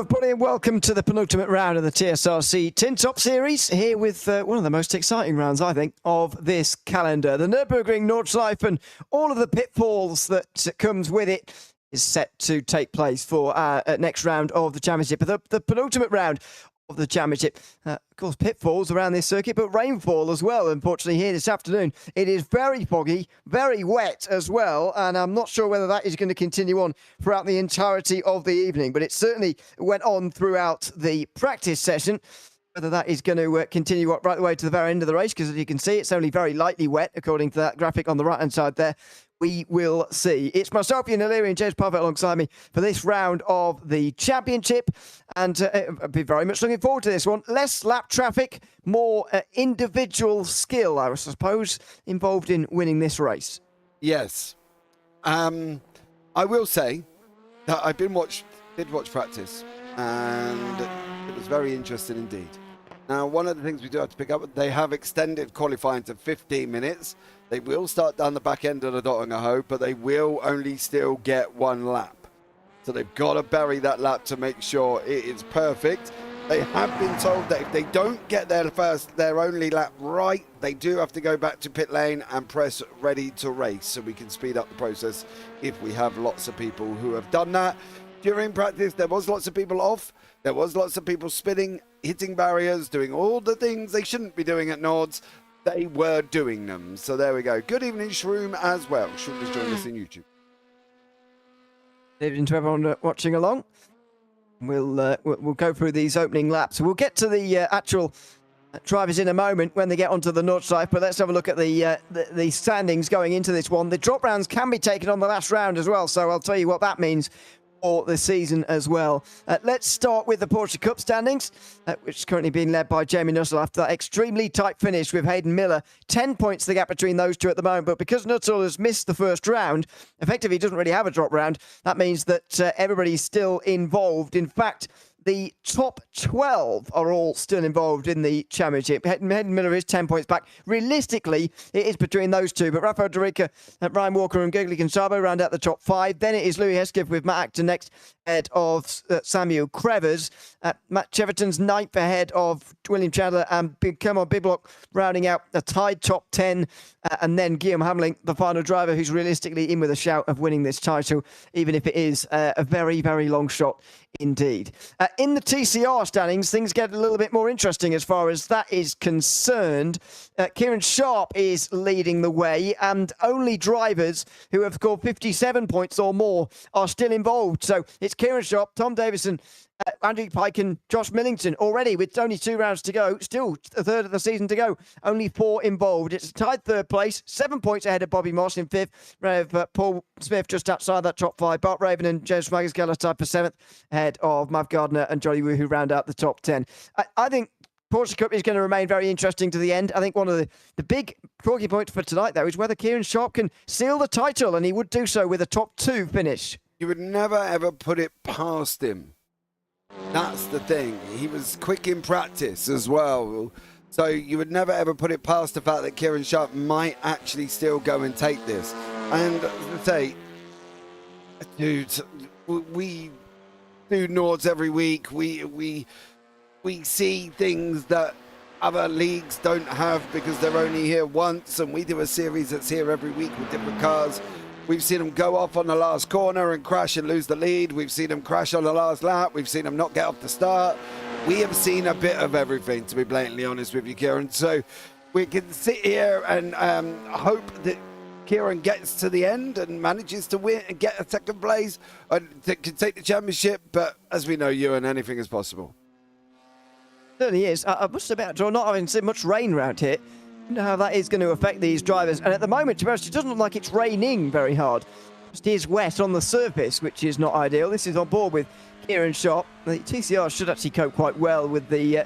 everybody, and welcome to the penultimate round of the TSRC Tin Top Series, here with one of the most exciting rounds, I think, of this calendar. The Nürburgring, Nordschleife, and all of the pitfalls that comes with it is set to take place for next round of the championship. The penultimate round of the championship. Of course, pitfalls around this circuit, but rainfall as well. Unfortunately, here this afternoon, it is very foggy, very wet as well, and I'm not sure whether that is going to continue on throughout the entirety of the evening, but it certainly went on throughout the practice session. Whether that is going to continue right the way to the very end of the race, because as you can see, it's only very lightly wet, according to that graphic on the right-hand side there. We will see. It's myself, Ian O'Leary, and James Parfitt alongside me for this round of the championship. And I've been very much looking forward to this one. Less lap traffic, more individual skill, I suppose, involved in winning this race. Yes. I will say that I did watch practice, and it was very interesting indeed. Now, one of the things we do have to pick up, they have extended qualifying to 15 minutes. They will start down the back end of the Nordschleife, but they will only still get one lap. So they've got to bury that lap to make sure it is perfect. They have been told that if they don't get their only lap right, they do have to go back to pit lane and press ready to race, so we can speed up the process if we have lots of people who have done that. During practice, there was lots of people off. There was lots of people spinning, hitting barriers, doing all the things they shouldn't be doing at Nords. They were doing them. So there we go. Good evening, Shroom, as well. Shroom has joined us in YouTube. Good evening to everyone watching along. We'll go through these opening laps. We'll get to the actual drivers in a moment when they get onto the Nordschleife, but let's have a look at the standings going into this one. The drop rounds can be taken on the last round as well, so I'll tell you what that means for the season as well. Let's start with the Porsche Cup standings, which is currently being led by Jamie Nuttall after that extremely tight finish with Hayden Miller. 10 points the gap between those two at the moment, but because Nuttall has missed the first round, effectively he doesn't really have a drop round. That means that everybody's still involved. In fact, the top 12 are all still involved in the championship. Hayden Miller is 10 points back. Realistically, it is between those two. But Rafael Dorica, Ryan Walker and Gugli Gonçalves round out the top 5. Then it is Louis Hesketh with Matt Acton next ahead of Samuel Crevers. Matt Cheverton's 9th ahead of William Chandler and Big Block rounding out a tied top 10. And then Guillaume Hamelink, the final driver, who's realistically in with a shout of winning this title, even if it is a very, very long shot indeed. In the TCR standings, things get a little bit more interesting as far as that is concerned. Kieran Sharp is leading the way, and only drivers who have scored 57 points or more are still involved. So it's Kieran Sharp, Tom Davison, Andrew Pike and Josh Millington already with only 2 rounds to go. Still a third of the season to go. Only 4 involved. It's a tied third place. 7 points ahead of Bobby Moss in 5th. Paul Smith just outside that top 5. Bart Raven and James Magaskeller tied for 7th ahead of Mav Gardner and Jolly Woo, who round out the top 10. I think Porsche Cup is going to remain very interesting to the end. I think one of the big talking points for tonight, though, is whether Kieran Sharp can seal the title, and he would do so with a top 2 finish. You would never, ever put it past him. That's the thing. He was quick in practice as well. So you would never, ever put it past the fact that Kieran Sharp might actually still go and take this. And as I say, dude, we do Nords every week. We see things that other leagues don't have because they're only here once, and we do a series that's here every week with different cars. We've seen them go off on the last corner and crash and lose the lead. We've seen them crash on the last lap. We've seen them not get off the start. We have seen a bit of everything, to be blatantly honest with you, Kieran. So we can sit here and hope that Kieran gets to the end and manages to win and get a second place and can take the championship. But as we know, Ewan, anything is possible. Certainly is. I must admit, not having seen much rain around here, I know how that is going to affect these drivers. And at the moment, to be honest, it doesn't look like it's raining very hard. It is wet on the surface, which is not ideal. This is on board with Kieran Sharp. The TCR should actually cope quite well with the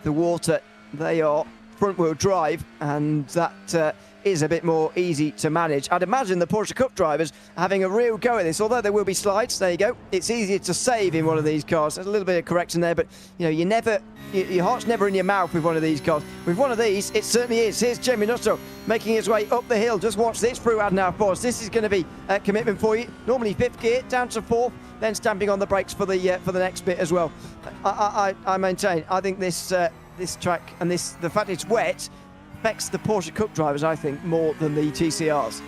water. They are front-wheel drive, and that is a bit more easy to manage. I'd imagine the Porsche Cup drivers are having a real go at this, although there will be slides. There you go. It's easier to save in one of these cars. There's a little bit of correction there, but your heart's never in your mouth with one of these cars. With one of these, it certainly is. Here's Jamie Nuttall making his way up the hill. Just watch this through Adnan Force. This is going to be a commitment for you. Normally 5th gear, down to 4th, then stamping on the brakes for the next bit as well. I maintain. I think this track and the fact it's wet affects the Porsche Cup drivers, I think, more than the TCRs.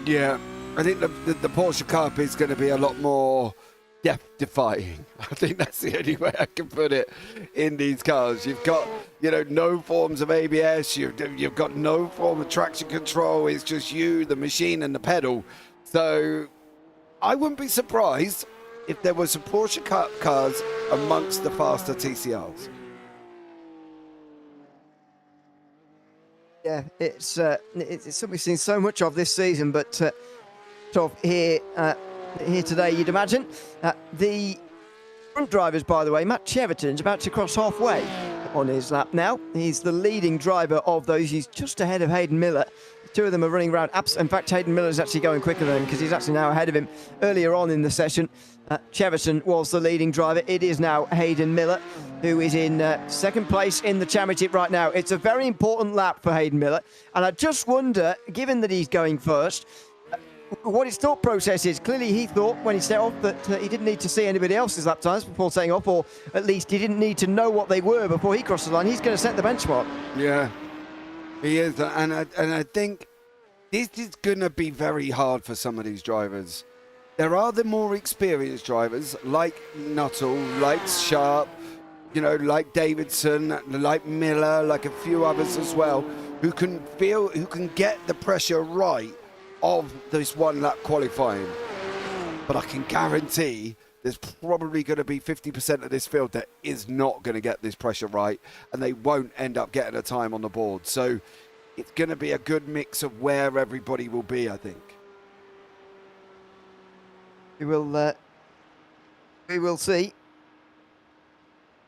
Yeah, I think the Porsche Cup is going to be a lot more death-defying. I think that's the only way I can put it in these cars. You've got, no forms of ABS. You've got no form of traction control. It's just you, the machine, and the pedal. So I wouldn't be surprised if there was some Porsche Cup cars amongst the faster TCRs. Yeah, it's something we've seen so much of this season, but here today, you'd imagine. The front drivers, by the way, Matt Cheverton's about to cross halfway on his lap now. He's the leading driver of those. He's just ahead of Hayden Miller. The two of them are running around. In fact, Hayden Miller's actually going quicker than him because he's actually now ahead of him earlier on in the session. Cheverton was the leading driver. It is now Hayden Miller, who is in second place in the championship right now. It's a very important lap for Hayden Miller. And I just wonder, given that he's going first, what his thought process is. Clearly he thought when he set off that he didn't need to see anybody else's lap times before setting off, or at least he didn't need to know what they were before he crossed the line. He's going to set the benchmark. Yeah, he is. And I think this is going to be very hard for some of these drivers. There are the more experienced drivers like Nuttall, like Sharp, like Davidson, like Miller, like a few others as well, who can get the pressure right of this one lap qualifying. But I can guarantee there's probably going to be 50% of this field that is not going to get this pressure right, and they won't end up getting a time on the board. So it's going to be a good mix of where everybody will be, I think. We will see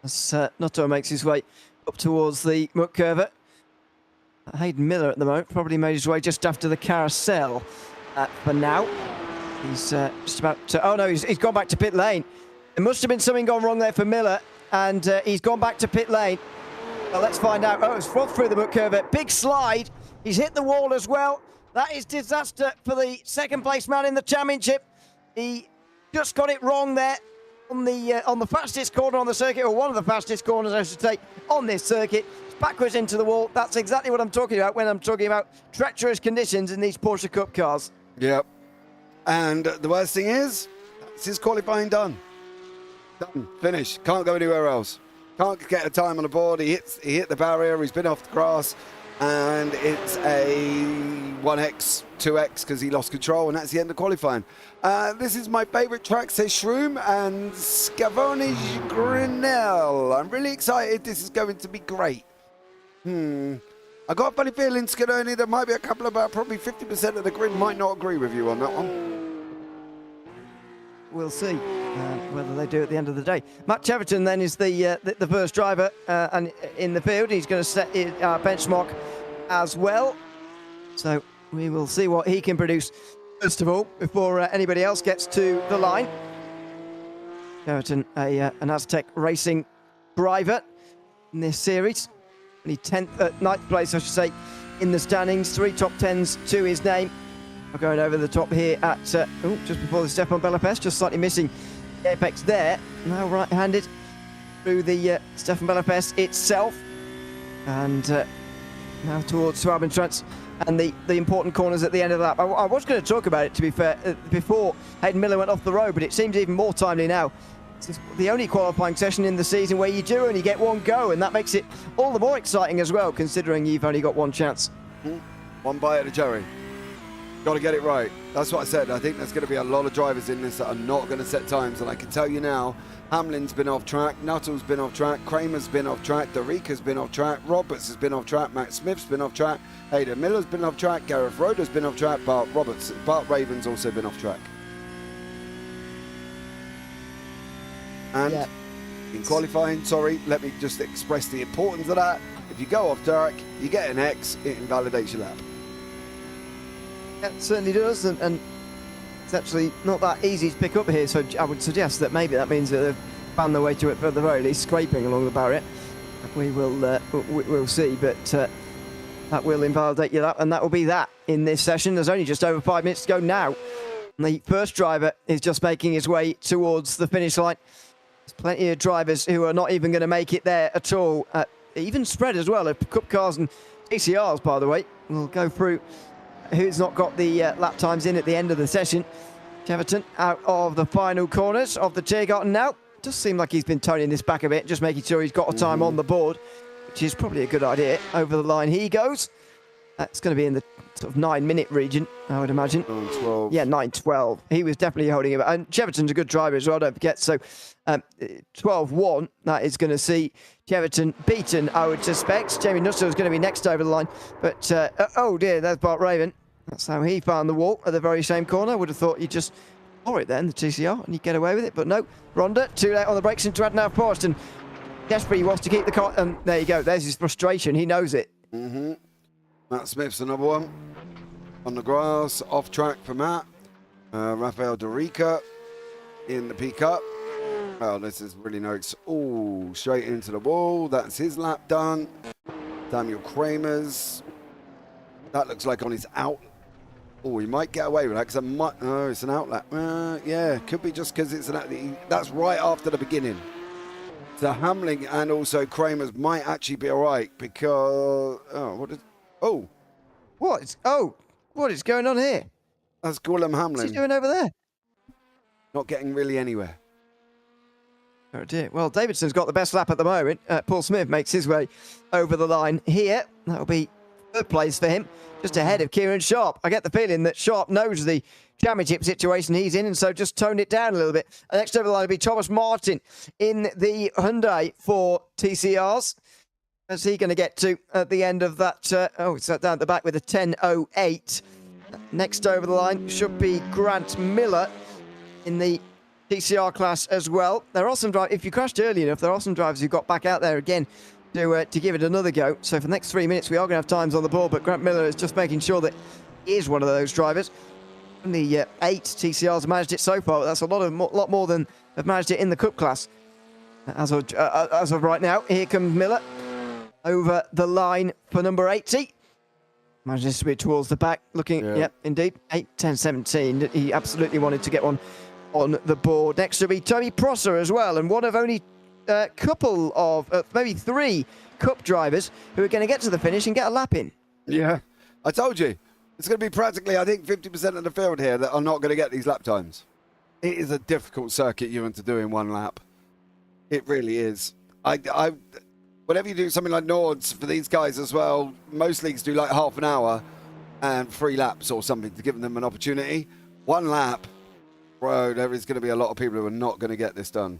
as Nuttall makes his way up towards the muck curve. Hayden Miller at the moment probably made his way just after the carousel for now. He's just about to... Oh, no, he's gone back to pit lane. There must have been something gone wrong there for Miller, and he's gone back to pit lane. Well, let's find out. Oh, it's frothed through the muck curve. Big slide. He's hit the wall as well. That is disaster for the second-place man in the championship. He just got it wrong there on the fastest corner on the circuit, or one of the fastest corners, I should say, on this circuit. It's backwards into the wall. That's exactly what I'm talking about when I'm talking about treacherous conditions in these Porsche Cup cars. Yep. And the worst thing is, it's his qualifying done. Done. Finished. Can't go anywhere else. Can't get a time on the board. He hit the barrier. He's been off the grass. And it's a 1x, 2x because he lost control, and that's the end of qualifying. This is my favourite track, says Shroom and Scavone Grinnell. I'm really excited. This is going to be great. I got a funny feeling, Scavone, there might be a couple, about probably 50% of the grid might not agree with you on that one. We'll see whether they do at the end of the day. Matt Cheverton then is the first driver and in the field. He's going to set benchmark as well. So we will see what he can produce first of all before anybody else gets to the line. Cheverton, an Aztec Racing driver in this series. Only 9th place, I should say, in the standings. 3 top 10s to his name. We're going over the top here at just before the Stefan Bellepest, just slightly missing the apex there. Now right-handed through the Stefan Bellepest itself, and now towards Swabentrans and the important corners at the end of the lap. I was going to talk about it, to be fair, before Hayden Miller went off the road, but it seems even more timely now. It's the only qualifying session in the season where you do only get one go, and that makes it all the more exciting as well, considering you've only got one chance. One bite at the cherry. Got to get it right. That's what I said. I think there's going to be a lot of drivers in this that are not going to set times. And I can tell you now, Hamlin's been off track, Nuttall's been off track, Kramer's been off track, Dorica's been off track, Roberts has been off track, Matt Smith's been off track, Hayden Miller's been off track, Gareth Roder's been off track, Bart Raven's also been off track. And in qualifying, let me just express the importance of that. If you go off track, you get an X, it invalidates your lap. It certainly does, and it's actually not that easy to pick up here, so I would suggest that maybe that means that they've found their way to it, for the very least, scraping along the barrier. We will we'll see, but that will invalidate you that, and that will be that in this session. There's only just over 5 minutes to go now. And the first driver is just making his way towards the finish line. There's plenty of drivers who are not even going to make it there at all. Even spread as well, of Cup cars and TCRs, by the way. We'll go through who's not got the lap times in at the end of the session. Cheverton out of the final corners of the Tiergarten now. Does seem like he's been toning this back a bit, just making sure he's got a time on the board, which is probably a good idea. Over the line he goes. That's going to be in the sort of 9-minute region, I would imagine. 9:12. Yeah, 9:12. He was definitely holding it. And Cheverton's a good driver as well, don't forget. So 12:1, that is going to see Cheverton beaten, I would suspect. Jamie Nussel is going to be next over the line. But, oh dear, there's Bart Raven. That's how he found the wall at the very same corner. I would have thought you'd just pour it then, the TCR, and you'd get away with it. But no, Ronda, too late on the brakes into Adnan Forrest. And desperately he wants to keep the car. And there you go, there's his frustration. He knows it. Matt Smith's another one. On the grass, off track for Matt. Rafael Dorica in the P-Cup. Oh, this is really nice. Oh, straight into the wall. That's his lap done. Daniel Kramer's. That looks like on his out. Oh, he might get away with that because oh, it's an outlet. Yeah, could be just because it's an outlet. That's right after the beginning. So Hamling and also Kramer's might actually be all right because... What is going on here? That's Guillem Hamlin. What's he doing over there? Not getting really anywhere. Oh dear. Well, Davidson's got the best lap at the moment. Paul Smith makes his way over the line here. That'll be third place for him, just ahead of Kieran Sharp. I get the feeling that Sharp knows the championship situation he's in, and so just toned it down a little bit. Next over the line will be Thomas Martin in the Hyundai for TCRs. Where's he going to get to at the end of that? It's down at the back with a 10.08. Next over the line should be Grant Miller in the TCR class as well. There are some drivers, if you crashed early enough, there are some drivers who got back out there again to give it another go. So for the next 3 minutes, we are going to have times on the board, but Grant Miller is just making sure that he is one of those drivers. Only 8 TCRs have managed it so far, but that's a lot more than have managed it in the Cup class. As of right now, here comes Miller over the line for number 80. Manages to be towards the back, looking, yep, indeed, 8, 10, 17. He absolutely wanted to get one on the board. Next will be Tony Prosser as well, and one of only a couple of, maybe 3 Cup drivers who are going to get to the finish and get a lap in. Yeah, I told you. It's going to be practically, I think, 50% of the field here that are not going to get these lap times. It is a difficult circuit, Ewan, to do in one lap. It really is. Whenever you do something like Nords for these guys as well, most leagues do like half an hour and 3 laps or something to give them an opportunity. 1 lap, bro, there is going to be a lot of people who are not going to get this done.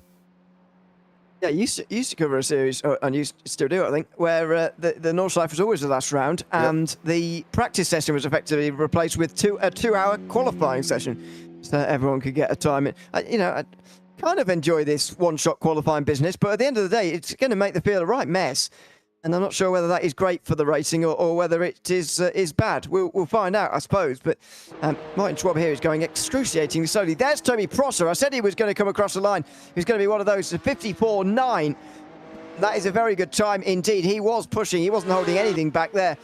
Yeah, you used to cover a series, and you still do, I think, where the Nordschleife was always the last round, and the practice session was effectively replaced with a 2-hour qualifying session, so that everyone could get a time in. I kind of enjoy this one-shot qualifying business, but at the end of the day, it's going to make the field a right mess. And I'm not sure whether that is great for the racing or whether it is bad. We'll find out, I suppose. But Martin Schwab here is going excruciatingly slowly. There's Toby Prosser. I said he was going to come across the line. He's going to be one of those 54.9. That is a very good time indeed. He was pushing. He wasn't holding anything back there.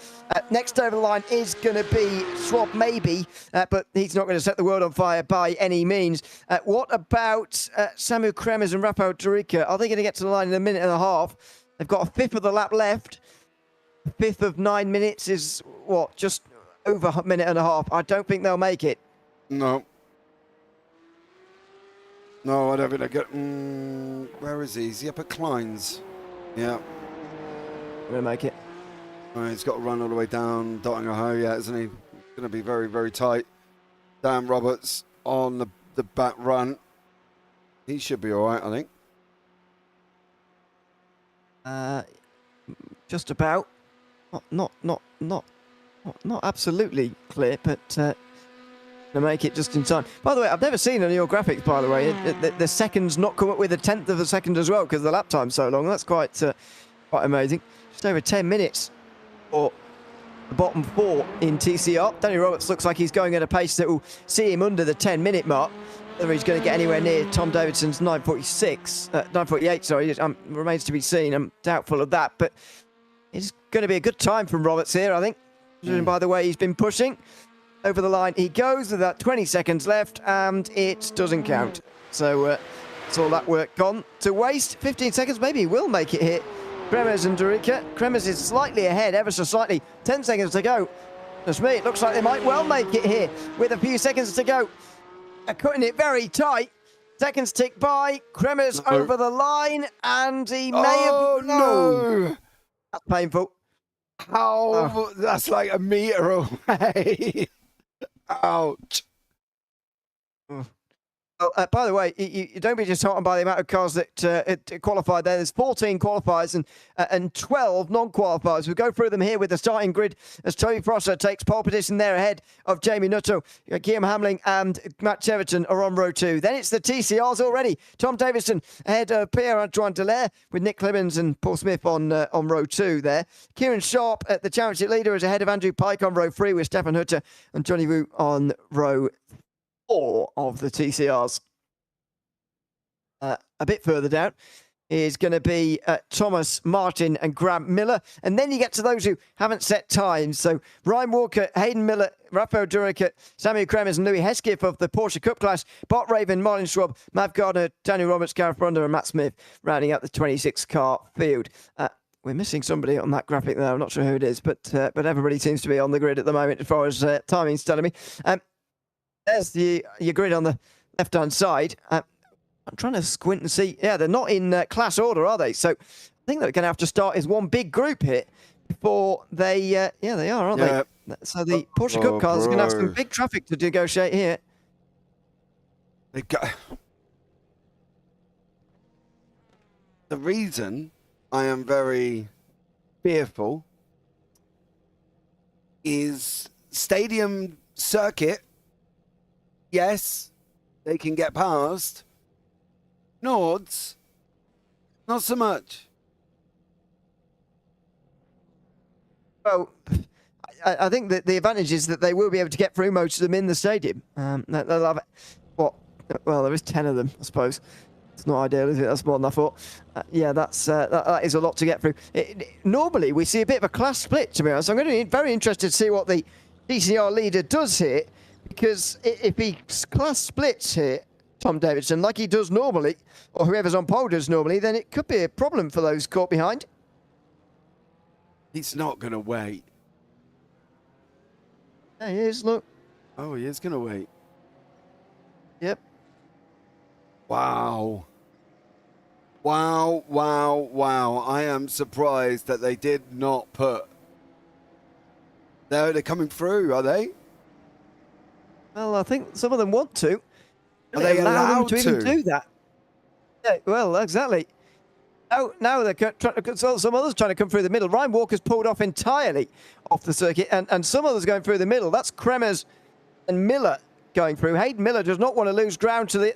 Next over the line is going to be Schwab, maybe, but he's not going to set the world on fire by any means. What about Samu Kremers and Rafael Dorica? Are they going to get to the line in a minute and a half? They've got a fifth of the lap left. A fifth of 9 minutes is, what, just over a minute and a half. I don't think they'll make it. No. No, I don't think they get... where is he? Is he up at Klein's? Yeah. I'm going to make it. He's got to run all the way down Dottingham, yeah, isn't he? Going to be very, very tight. Dan Roberts on the back run. He should be all right, I think. Just about. Not absolutely clear, but to make it just in time. By the way, I've never seen on your graphics, by the way, the seconds not come up with a 1/10 of a second as well because the lap time's so long. That's quite amazing. Just over 10 minutes for the bottom 4 in TCR. Danny Roberts looks like he's going at a pace that will see him under the 10-minute mark. Whether he's going to get anywhere near Tom Davidson's 9:48, sorry, remains to be seen. I'm doubtful of that, but it's going to be a good time from Roberts here, I think. Judging by the way he's been pushing. Over the line he goes with that 20 seconds left, and it doesn't count. So it's all that work gone to waste. 15 seconds, maybe he will make it here. Kremers and Durica. Kremers is slightly ahead, ever so slightly. 10 seconds to go. That's me. It looks like they might well make it here with a few seconds to go. They're cutting it very tight. Seconds tick by. Kremers over the line, and he may have... No! That's painful. How? That's like a metre away. Ouch. Well, by the way, you don't be disheartened by the amount of cars that qualified there. There's 14 qualifiers and 12 non-qualifiers. We'll go through them here with the starting grid as Toby Prosser takes pole position there ahead of Jamie Nuttall. Guillaume Hamling and Matt Cheverton are on row 2. Then it's the TCRs already. Tom Davidson ahead of Pierre-Antoine Dallaire with Nick Clemens and Paul Smith on row 2 there. Kieran Sharp, the championship leader, is ahead of Andrew Pike on row 3 with Stefan Hutter and Johnny Wu on row 4 of the TCRs. A bit further down is going to be Thomas Martin and Grant Miller. And then you get to those who haven't set times. So Ryan Walker, Hayden Miller, Rafael Durica, Samuel Kremers and Louis Hesketh of the Porsche Cup class. Bot Raven, Martin Schwab, Mav Gardner, Daniel Roberts, Gareth Brunder and Matt Smith rounding out the 26-car field. We're missing somebody on that graphic there. I'm not sure who it is, but everybody seems to be on the grid at the moment as far as timing's telling me. There's your grid on the left-hand side. I'm trying to squint and see. Yeah, they're not in class order, are they? So I think they're going to have to start as one big group here before they... yeah, they are, aren't they? So the Porsche Cup cars are going to have some big traffic to negotiate here. The reason I am very fearful is stadium circuit. Yes, they can get past. Nords, not so much. Well, I think that the advantage is that they will be able to get through most of them in the stadium. They'll have what? Well, there is 10 of them, I suppose. It's not ideal, is it? That's more than I thought. Yeah, that is a lot to get through. Normally, we see a bit of a class split, to be honest. I'm going to be very interested to see what the DCR leader does here, because if he class splits here, Tom Davidson, like he does normally, or whoever's on pole does normally, then it could be a problem for those caught behind. He's not going to wait. There he is, look. Oh, he is going to wait. Yep. Wow. Wow, wow, wow. I am surprised that they did not put... They're coming through, are they? Well, I think some of them want to. Are they allow allowed them to even do that? Yeah, well, exactly. Now they're some others trying to come through the middle. Ryan Walker's pulled off entirely off the circuit, and some others going through the middle. That's Kremers and Miller going through. Hayden Miller does not want to lose ground to the...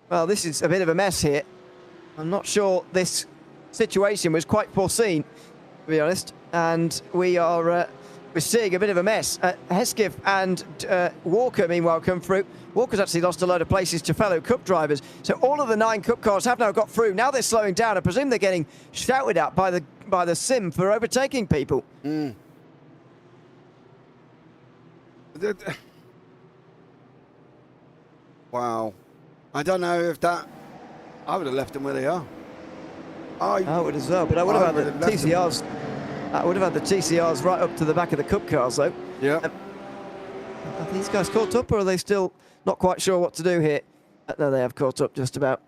Well, this is a bit of a mess here. I'm not sure this situation was quite foreseen, to be honest. And we're seeing a bit of a mess. Hesketh and Walker, meanwhile, come through. Walker's actually lost a load of places to fellow Cup drivers. So all of the 9 Cup cars have now got through. Now they're slowing down. I presume they're getting shouted at by the sim for overtaking people. Wow. I don't know if that... I would have left them where they are. I would as well, but I would have had the TCRs. I would have had the TCRs right up to the back of the Cup cars, though. Yeah. Are these guys caught up, or are they still not quite sure what to do here? No, they have caught up just about.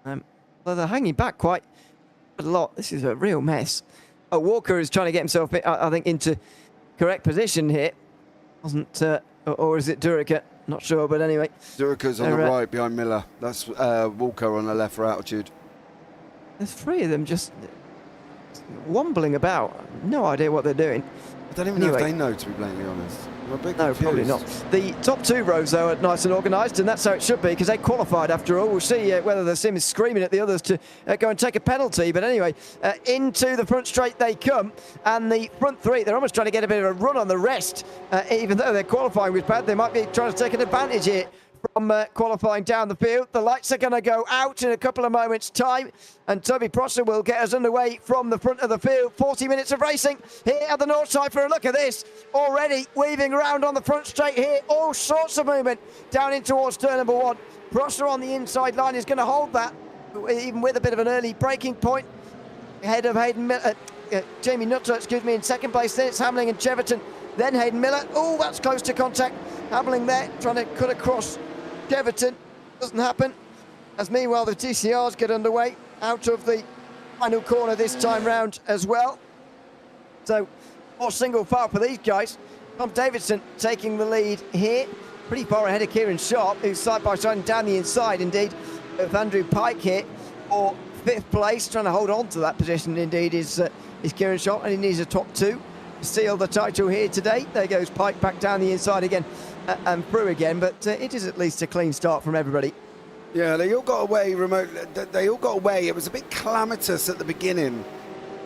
Well, they're hanging back quite a lot. This is a real mess. Oh, Walker is trying to get himself, I think, into correct position here. Wasn't, or is it Durica? Not sure, but anyway. Durica's on the right behind Miller. That's Walker on the left for altitude. There's 3 of them just wobbling about. No idea what they're doing. I don't even know if they know, to be blatantly honest. I'm a bit No, confused. probably not. The top 2 rows, though, are nice and organised, and that's how it should be, because they qualified after all. We'll see whether the sim is screaming at the others to go and take a penalty. But anyway, into the front straight they come, and the front 3, they're almost trying to get a bit of a run on the rest. Even though their qualifying was bad, they might be trying to take an advantage here from qualifying down the field. The lights are going to go out in a couple of moments' time, and Toby Prosser will get us underway from the front of the field. 40 minutes of racing here at the Nordschleife. Look at this, already weaving around on the front straight here. All sorts of movement down in towards turn number 1. Prosser on the inside line is going to hold that, even with a bit of an early breaking point. Ahead of Jamie Nutter, in second place. Then it's Hamling and Cheverton, then Hayden Miller. Oh, that's close to contact. Hamling there, trying to cut across Cheverton. Doesn't happen. As meanwhile, the TCRs get underway out of the final corner this time round as well. So, more single file for these guys. Tom Davidson taking the lead here. Pretty far ahead of Kieran Sharp, who's side by side and down the inside, indeed, of Andrew Pike here for 5th place. Trying to hold on to that position, indeed, is Kieran Sharp, and he needs a top 2 to seal the title here today. There goes Pike back down the inside again and through again, but it is at least a clean start from everybody. Yeah, they all got away They all got away. It was a bit calamitous at the beginning.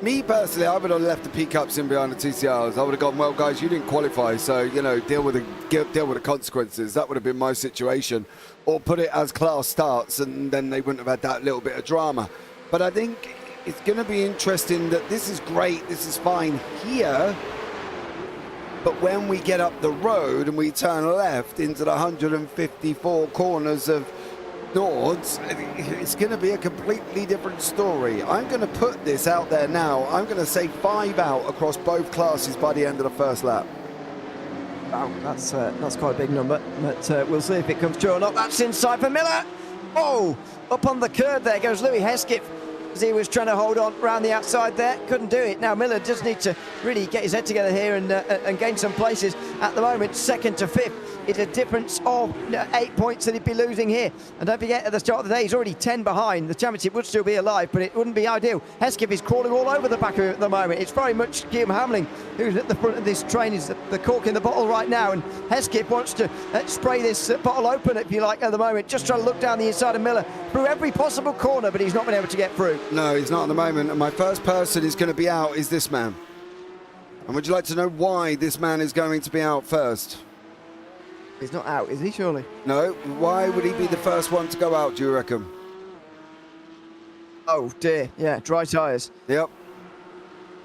Me personally, I would have left the P-Cups in behind the TCRs. I would have gone, well, guys, you didn't qualify, so, you know, deal with the consequences. That would have been my situation. Or put it as class starts, and then they wouldn't have had that little bit of drama. But I think it's going to be interesting that this is great, this is fine here, but when we get up the road and we turn left into the 154 corners of Nords, it's going to be a completely different story. I'm going to put this out there now. I'm going to say 5 out across both classes by the end of the first lap. Wow, that's quite a big number, but we'll see if it comes true or not. That's inside for Miller. Oh, up on the curb there goes Louis Hesketh, as he was trying to hold on around the outside there. Couldn't do it. Now Miller does need to really get his head together here and gain some places. At the moment, 2nd to 5th. It's a difference of 8 points that he'd be losing here. And don't forget, at the start of the day, he's already 10 behind. The championship would still be alive, but it wouldn't be ideal. Hesketh is crawling all over the back of him at the moment. It's very much Guillaume Hamling who's at the front of this train, is the cork in the bottle right now. And Hesketh wants to spray this bottle open, if you like, at the moment. Just trying to look down the inside of Miller through every possible corner, but he's not been able to get through. No, he's not at the moment. And my first person is going to be out is this man. And would you like to know why this man is going to be out first? He's not out, is he, surely? No. Why would he be the first one to go out, do you reckon? Oh, dear. Yeah, dry tyres. Yep.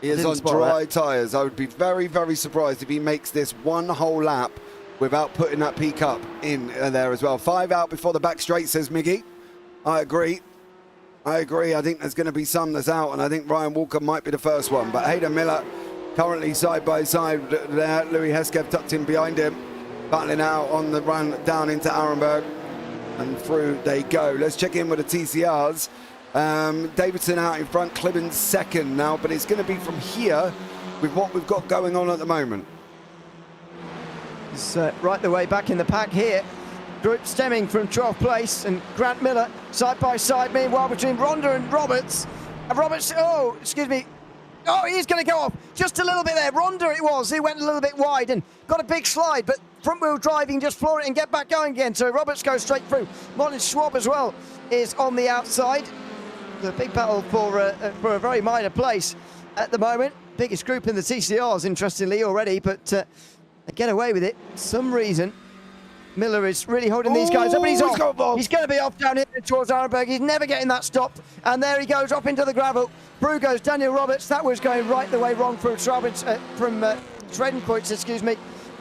He is on dry tyres. I would be very, very surprised if he makes this one whole lap without putting that P-Cup in there as well. 5 out before the back straight, says Miggy. I agree. I think there's going to be some that's out, and I think Ryan Walker might be the first one. But Hayden Miller currently side by side there. Louis Hesketh tucked in behind him, battling out on the run down into Arenberg, and through they go. Let's check in with the TCRs. Davidson out in front, Clibbins second now, but it's going to be from here with what we've got going on at the moment. It's right the way back in the pack here. Group stemming from 12th place, and Grant Miller side by side, meanwhile between Ronda and Roberts. And Roberts, oh, excuse me. Oh, he's going to go off just a little bit there. Ronda it was, he went a little bit wide and got a big slide, but front wheel driving, just floor it and get back going again. So Roberts goes straight through. Martin Schwab as well is on the outside. The big battle for a very minor place at the moment. Biggest group in the TCRs, interestingly, already, but they get away with it for some reason. Miller is really holding these guys up, and he's off. He's going to be off down here towards Arenberg. He's never getting that stopped. And there he goes, off into the gravel. Through goes Daniel Roberts. That was going right the way wrong from Schredenpoints, excuse me.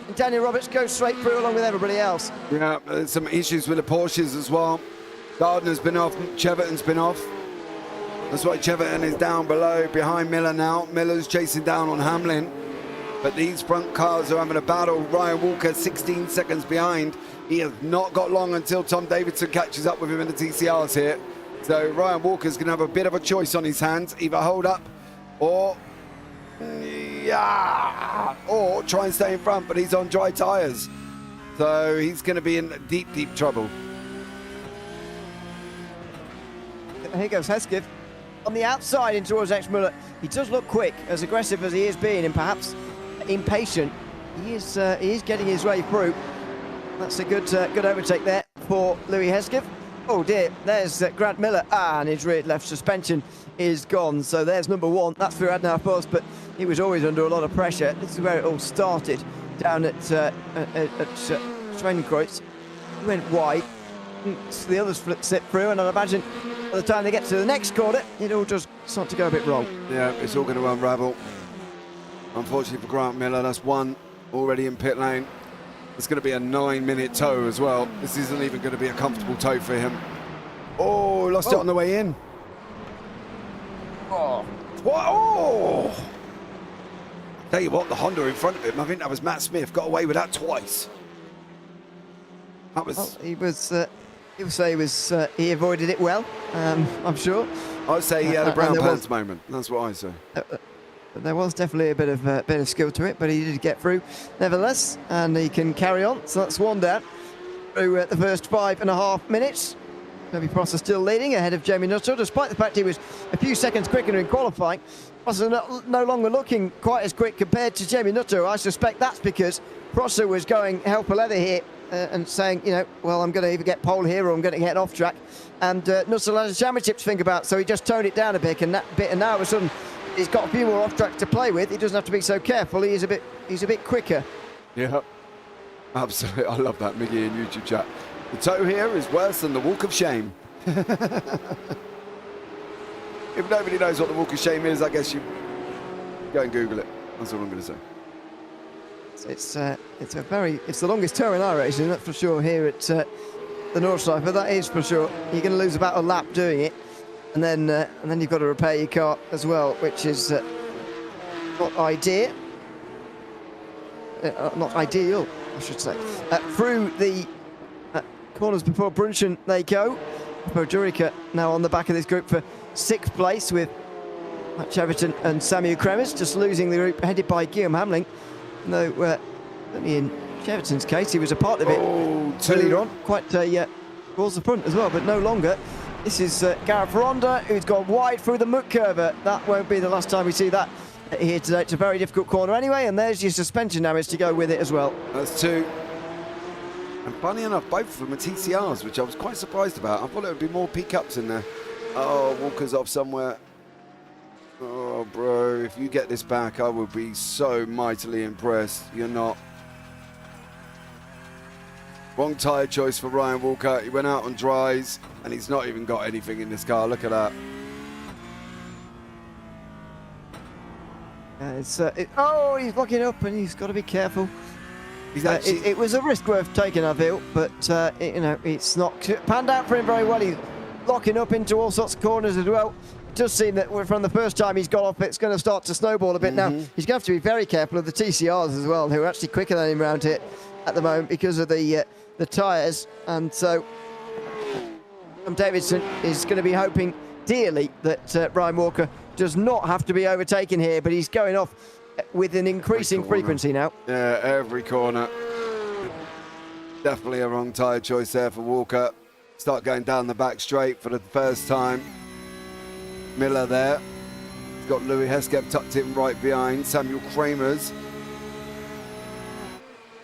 And Daniel Roberts goes straight through along with everybody else. Yeah, there's some issues with the Porsches as well. Gardner's been off, Cheverton's been off. That's why Cheverton is down below, behind Miller now. Miller's chasing down on Hamlin. But these front cars are having a battle. Ryan Walker 16 seconds behind. He has not got long until Tom Davidson catches up with him in the TCRs here. So Ryan Walker's going to have a bit of a choice on his hands. Either hold up or try and stay in front, but he's on dry tyres. So he's going to be in deep, deep trouble. Here goes Hesketh on the outside in towards X Muller. He does look quick, as aggressive as he is being, and perhaps impatient he is getting his way through. That's a good overtake there for Louis Hesketh. Oh dear, there's Grant Miller, and his rear left suspension is gone. So there's number 1. That's for Adnar Post, but he was always under a lot of pressure. This is where it all started, down at Schweinenkreuz. He went wide. So the others slipped through, and I'd imagine by the time they get to the next corner, it all just starts to go a bit wrong. Yeah, it's all going to unravel. Unfortunately for Grant Miller, that's 1 already in pit lane. It's going to be a 9-minute tow as well. This isn't even going to be a comfortable tow for him. Oh, lost it on the way in. Oh. What? Oh! Tell you what, the Honda in front of him, I think that was Matt Smith, got away with that twice. That was... Well, he avoided it well, I'm sure. I'd say he had a brown pants moment. That's what I say. There was definitely a bit of skill to it, but he did get through nevertheless, and he can carry on. So that's 1 down through the first 5.5 minutes. Toby Prosser still leading ahead of Jamie Nuttall, despite the fact he was a few seconds quicker in qualifying. Prosser no longer looking quite as quick compared to Jamie Nuttall. I suspect that's because Prosser was going hell for leather here and saying, you know, well, I'm going to either get pole here or I'm going to get off track. And Nuttall has a championship to think about, so he just toned it down a bit, and now all of a sudden he's got a few more off tracks to play with. He doesn't have to be so careful. He's a bit quicker. Yeah, absolutely. I love that, Miggy, in YouTube chat. The tow here is worse than the walk of shame. If nobody knows what the walk of shame is, I guess you go and Google it. That's all I'm going to say. It's the longest tow in iRacing, that's for sure, here at the Nordschleife. That is for sure. You're going to lose about a lap doing it. And then you've got to repair your car as well, which is not ideal. Not ideal, I should say. Through the corners before Brunchen they go. Jurica now on the back of this group for 6th place with Matt Cheverton and Samuel Kremers, just losing the group headed by Guillaume Hamling. Though only in Cheverton's case, he was a part of it earlier on, quite towards the front as well, but no longer. This is Gareth Ronda, who's gone wide through the muck curve. That won't be the last time we see that here today. It's a very difficult corner anyway, and there's your suspension damage to go with it as well. That's 2. And funny enough, both of them are TCRs, which I was quite surprised about. I thought there would be more pickups in there. Oh, Walker's off somewhere. Oh, bro, if you get this back, I would be so mightily impressed. You're not. Wrong tyre choice for Ryan Walker. He went out on dries, and he's not even got anything in this car. Look at that. He's locking up, and he's got to be careful. It was a risk worth taking, I feel, but it's not panned out for him very well. He's locking up into all sorts of corners as well. It does seem that from the first time he's got off, it's going to start to snowball a bit now. He's going to have to be very careful of the TCRs as well, who are actually quicker than him around here at the moment because of the tyres. And so Tom Davidson is going to be hoping dearly that Ryan Walker does not have to be overtaken here, but he's going off with an increasing frequency now. Yeah, every corner. Definitely a wrong tyre choice there for Walker. Start going down the back straight for the first time. Miller there. He's got Louis Hesketh tucked in right behind. Samuel Kramers.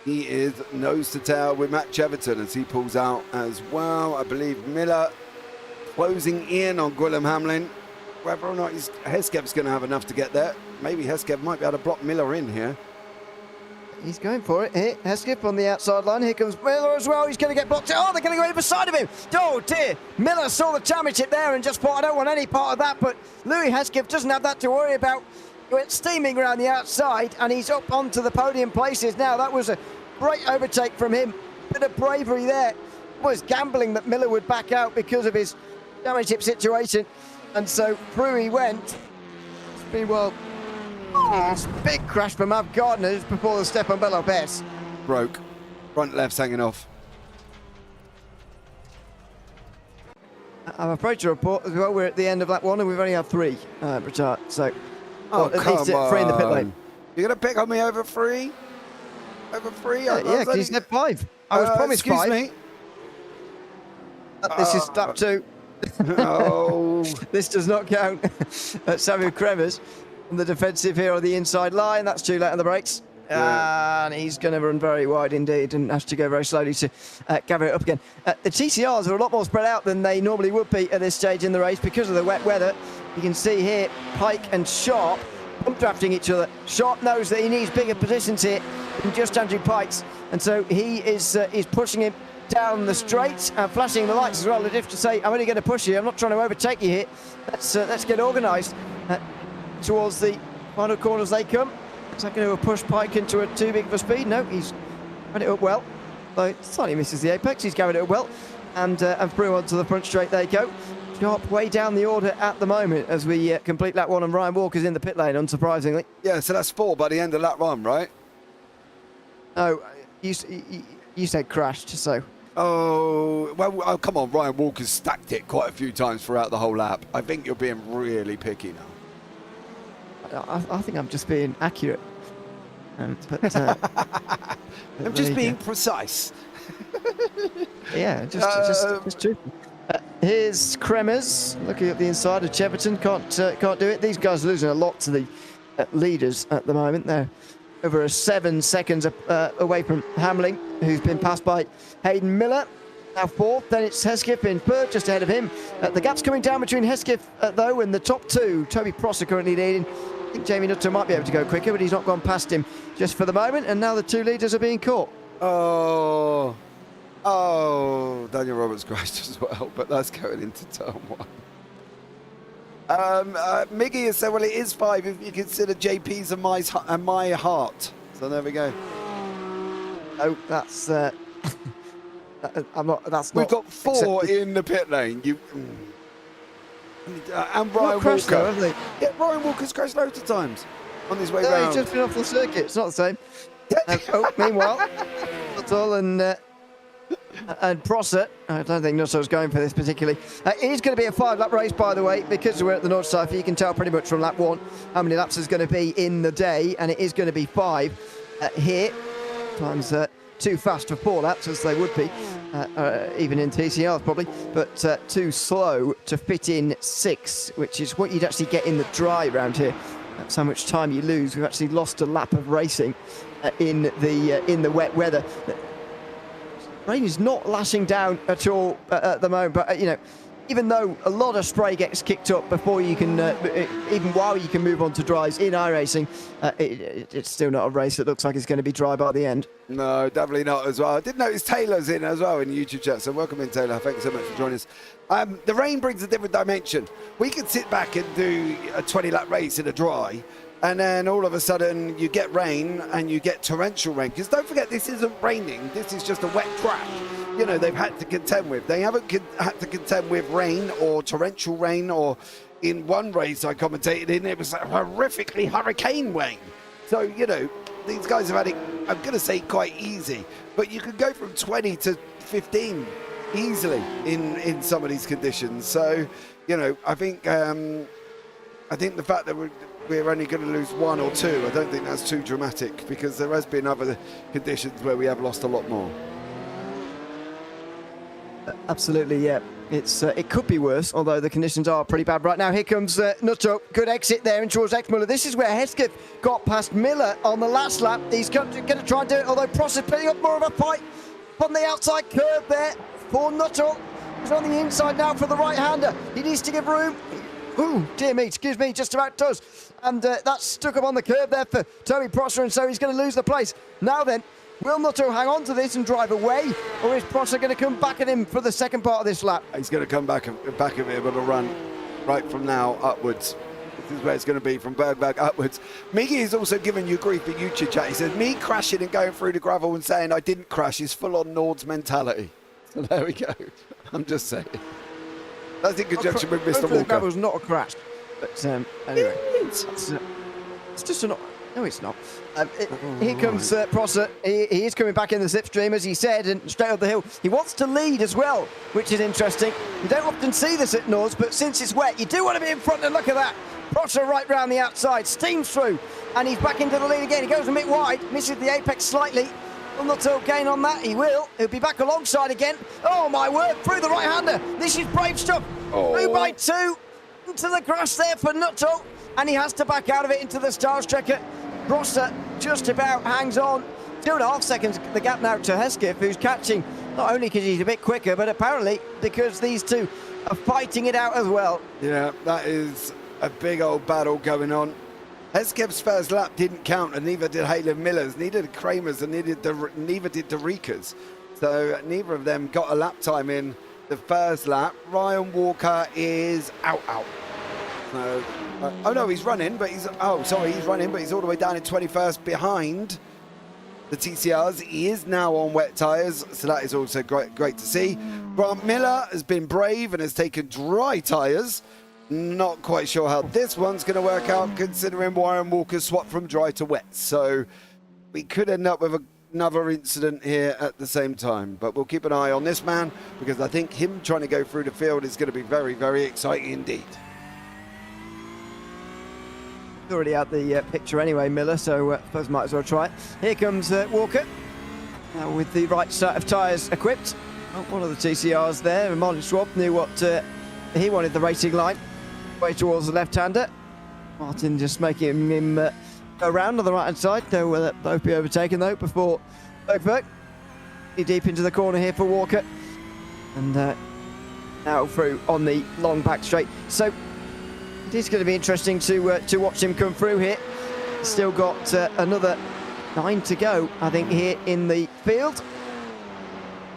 He is nose to tail with Matt Cheverton as he pulls out as well. I believe Miller closing in on Guillaume Hamlin. Whether or not Hesketh's going to have enough to get there. Maybe Hesketh might be able to block Miller in here. He's going for it here. Hesketh on the outside line. Here comes Miller as well. He's going to get blocked. Oh, they're going to go either side of him. Oh, dear. Miller saw the championship there and just thought, I don't want any part of that. But Louis Hesketh doesn't have that to worry about. He went steaming around the outside, and he's up onto the podium places now. That was a great overtake from him. Bit of bravery there. Was gambling that Miller would back out because of his championship situation. And so through he went. Meanwhile, it's a big crash for Mav Gardner just before the Stefan Bell-Lopez. Broke. Front left's hanging off. I'm afraid to report as well, we're at the end of lap 1 and we've only had 3, Richard. So, at least 3 in the pit lane. You're going to pick on me over 3? Over 3? Yeah, because you said 5. I was promised 5. Excuse me. This is lap 2. No. This does not count. Samuel Kremers on the defensive here on the inside line. That's too late on the brakes. And he's going to run very wide indeed and has to go very slowly to gather it up again. The TCRs are a lot more spread out than they normally would be at this stage in the race because of the wet weather. You can see here Pike and Sharp pump drafting each other. Sharp knows that he needs bigger positions here than just Andrew Pikes, and so he is pushing him down the straight and flashing the lights as well, as if to say, I'm only going to push you, I'm not trying to overtake you here. Let's get organised towards the final corners they come. Is that going to push Pike into a too big of a speed? No, he's got it up well. Though slightly misses the apex, he's carried it up well. And through onto the front straight they go. Sharp way down the order at the moment as we complete lap 1, and Ryan Walker's in the pit lane, unsurprisingly. Yeah, so that's 4 by the end of lap 1, right? Oh, you said crashed, so... Oh, well, come on, Ryan Walker's stacked it quite a few times throughout the whole lap. I think you're being really picky now. I think I'm just being accurate. I'm just being precise. Yeah, just true. Here's Kremers looking at the inside of Cheverton. Can't do it. These guys are losing a lot to the leaders at the moment. They're over 7 seconds away from Hamling, who's been passed by Hayden Miller. Now 4th, then it's Hesketh in 3rd, just ahead of him. The gap's coming down between Hesketh, though, and the top 2. Toby Prosser currently leading. I think Jamie Nutter might be able to go quicker, but he's not gone past him just for the moment, and now the 2 leaders are being caught. Oh, Daniel Roberts crashed as well, but that's going into turn 1. Miggy has said, well, it is 5 if you consider JP's and my heart. So there we go. Oh, that's... We've got 4 in the pit lane. And Ryan Walker. Yeah, Ryan Walker's crashed loads of times on his way round. He's just been off the circuit. It's not the same. Meanwhile, Nuttall and Prosser. I don't think Nuttall's going for this particularly. It is going to be a 5-lap race, by the way, because we're at the Nordschleife. You can tell pretty much from lap 1 how many laps there's going to be in the day, and it is going to be 5 here. Times too fast for 4 laps, as they would be, even in TCRs probably, but too slow to fit in 6, which is what you'd actually get in the dry round here. That's how much time you lose. We've actually lost a lap of racing in the wet weather. Rain is not lashing down at all at the moment, but even though a lot of spray gets kicked up before you can, even while you can move on to dries in iRacing, it's still not a race that looks like it's going to be dry by the end. No, definitely not as well. I did notice Taylor's in as well in the YouTube chat, so welcome in, Taylor. Thanks so much for joining us. The rain brings a different dimension. We could sit back and do a 20-lap race in a dry, and then all of a sudden you get rain and you get torrential rain. Because don't forget, this isn't raining. This is just a wet track. They've had to contend with. They haven't had to contend with rain or torrential rain, or in one race I commentated in, it was horrifically hurricane rain. So, these guys have had it, I'm going to say, quite easy. But you could go from 20 to 15 easily in some of these conditions. So, I think the fact that we're only going to lose 1 or 2, I don't think that's too dramatic, because there has been other conditions where we have lost a lot more. Absolutely, yeah. It could be worse, although the conditions are pretty bad right now. Here comes Nuttall. Good exit there in towards Exmuller. This is where Hesketh got past Miller on the last lap. He's going to try and do it, although Prosser putting up more of a fight on the outside curve there for Nuttall. He's on the inside now for the right-hander. He needs to give room. Ooh, dear me, excuse me, just about does. And that's stuck up on the curve there for Toby Prosser, and so he's going to lose the place. Now then, will Nuttall hang on to this and drive away, or is Prosser going to come back at him for the second part of this lap? He's going to come back of him on a run right from now upwards. This is where it's going to be, from Bergberg upwards. Miggy is also giving you grief in YouTube chat. He says, me crashing and going through the gravel and saying I didn't crash is full-on Nord's mentality. So there we go. I'm just saying. That's in conjunction with Mr. Walker. The gravel's not a crash. But anyway, it's just a... No, it's not. Here comes Prosser. He is coming back in the slipstream, as he said, and straight up the hill. He wants to lead as well, which is interesting. You don't often see this at Nords, but since it's wet, you do want to be in front, and look at that. Prosser right round the outside, steams through, and he's back into the lead again. He goes a bit wide, misses the apex slightly. Will not gain on that. He will. He'll be back alongside again. Oh, my word, through the right-hander. This is brave stuff. 2 by 2 into the grass there for Nuttall, and he has to back out of it into the Star Strecker. Prosser just about hangs on. 2.5 seconds the gap now to Hesketh, who's catching, not only because he's a bit quicker, but apparently because these two are fighting it out as well. Yeah, that is a big old battle going on. Hesketh's first lap didn't count, and neither did Hayden Miller's, neither did Kramer's, and neither did Derrika's. So neither of them got a lap time in the first lap. Ryan Walker is out. So, oh no, he's running, but he's running, but he's all the way down in 21st behind the TCRs. He is now on wet tyres, so that is also great to see. Grant Miller has been brave and has taken dry tyres. Not quite sure how this one's going to work out, considering Ryan Walker swapped from dry to wet. So we could end up with another incident here at the same time. But we'll keep an eye on this man, because I think him trying to go through the field is going to be very, very exciting indeed. Already out the picture anyway, Miller, so I suppose might as well try it. Here comes Walker, now with the right set of tyres equipped. Oh, one of the TCRs there, and Martin Schwab knew what he wanted, the racing line, way towards the left-hander. Martin just making him go round on the right-hand side. They'll both be overtaken, though, before Oakberg. Deep into the corner here for Walker. And now through on the long back straight. So it is going to be interesting to watch him come through here. Still got another 9 to go, I think, here in the field.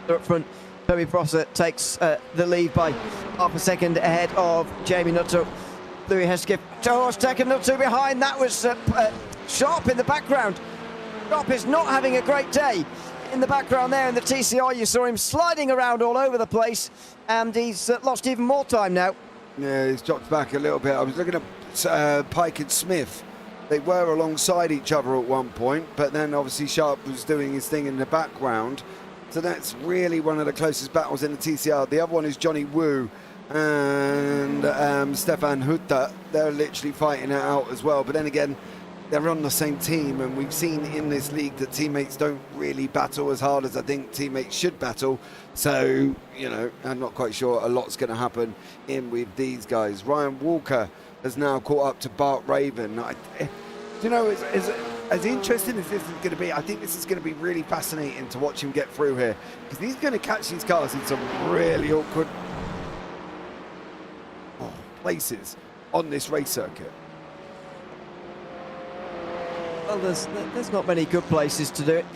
Up front, Toby Prosser takes the lead by half a second ahead of Jamie Nuttall. Louis Hesketh, George taking Nuttall behind. That was Sharp in the background. Sharp is not having a great day in the background there in the TCR. You saw him sliding around all over the place, and he's lost even more time now. Yeah, he's dropped back a little bit. I was looking at Pike and Smith. They were alongside each other at one point, but then obviously Sharp was doing his thing in the background. So that's really one of the closest battles in the TCR. The other one is Johnny Wu and Stefan Hutta. They're literally fighting it out as well. But then again, they're on the same team, and we've seen in this league that teammates don't really battle as hard as I think teammates should battle. So, you know, I'm not quite sure a lot's going to happen in with these guys. Ryan Walker has now caught up to Bart Raven. You know, as interesting as this is going to be, I think this is going to be really fascinating to watch him get through here, because he's going to catch these cars in some really awkward places on this race circuit. Well, there's not many good places to do it,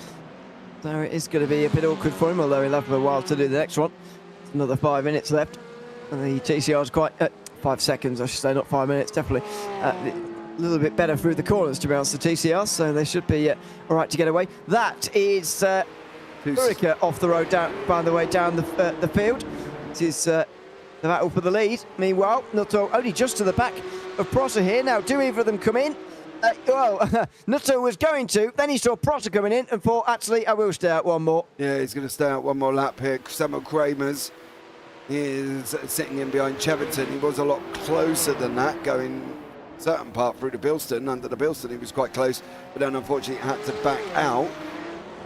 so it is going to be a bit awkward for him, although he'll have a while to do the next one. There's another 5 minutes left, and the TCR's quite 5 seconds, I should say, not 5 minutes, definitely. A little bit better through the corners, to be honest, the TCR, so they should be all right to get away. That is Derrika off the road, by the way, down the field. This is the battle for the lead. Meanwhile, Nuttall only just to the back of Prosser here. Now, do either of them come in? Nuttall was going to, then he saw Prosser coming in and thought, actually, I will stay out one more. Yeah, he's going to stay out one more lap here. Samuel Kramers is sitting in behind Cheverton. He was a lot closer than that, going certain part through the Bilston. Under the Bilston, he was quite close, but then unfortunately had to back out.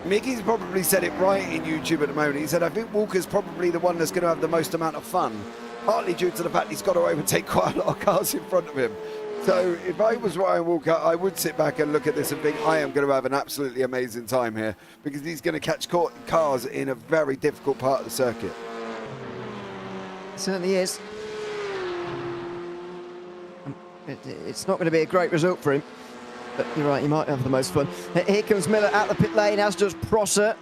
Mickey's probably said it right in YouTube at the moment. He said, I think Walker's probably the one that's going to have the most amount of fun, partly due to the fact he's got to overtake quite a lot of cars in front of him. So if I was Ryan Walker, I would sit back and look at this and think, I am going to have an absolutely amazing time here, because he's going to catch cars in a very difficult part of the circuit. It certainly is. It's not going to be a great result for him, but you're right, he might have the most fun. Here comes Miller out the pit lane, as does Prosser.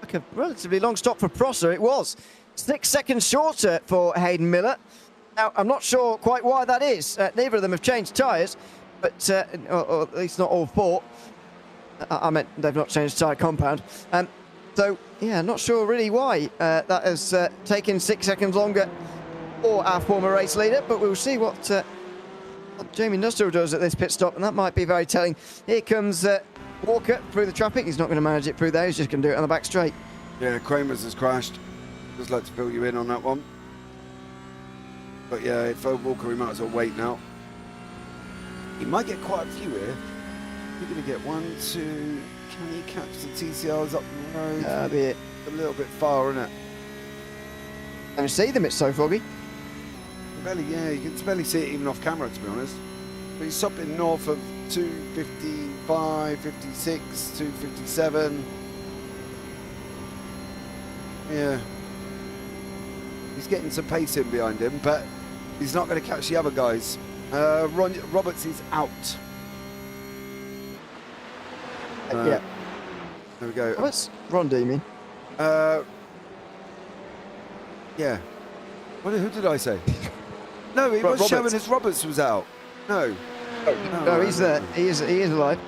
Like a relatively long stop for Prosser, it was. 6 seconds shorter for Hayden Miller. Now, I'm not sure quite why that is. Neither of them have changed tyres, but or at least not all four. I meant they've not changed tyre compound. So, yeah, not sure really why that has taken 6 seconds longer for our former race leader, but we'll see what Jamie Nuttall does at this pit stop, and that might be very telling. Here comes Walker through the traffic. He's not going to manage it through there. He's just going to do it on the back straight. Yeah, Kramers has crashed. Just like to fill you in on that one. But yeah, if Walker, we might as well wait now. He might get quite a few here. You're going to get 1, 2. Can he catch the TCRs up the road? That'll be it. A little bit far, isn't it? Don't see them, it's so foggy. Barely, yeah, you can barely see it even off camera, to be honest. But he's something north of 255, 56, 257. Yeah. He's getting some pace in behind him, but he's not going to catch the other guys. Roberts is out. Yeah. There we go. What's Ron, do you mean? Yeah. Who did I say? No, it was showing as Roberts was out. No. No, he's there. He is alive.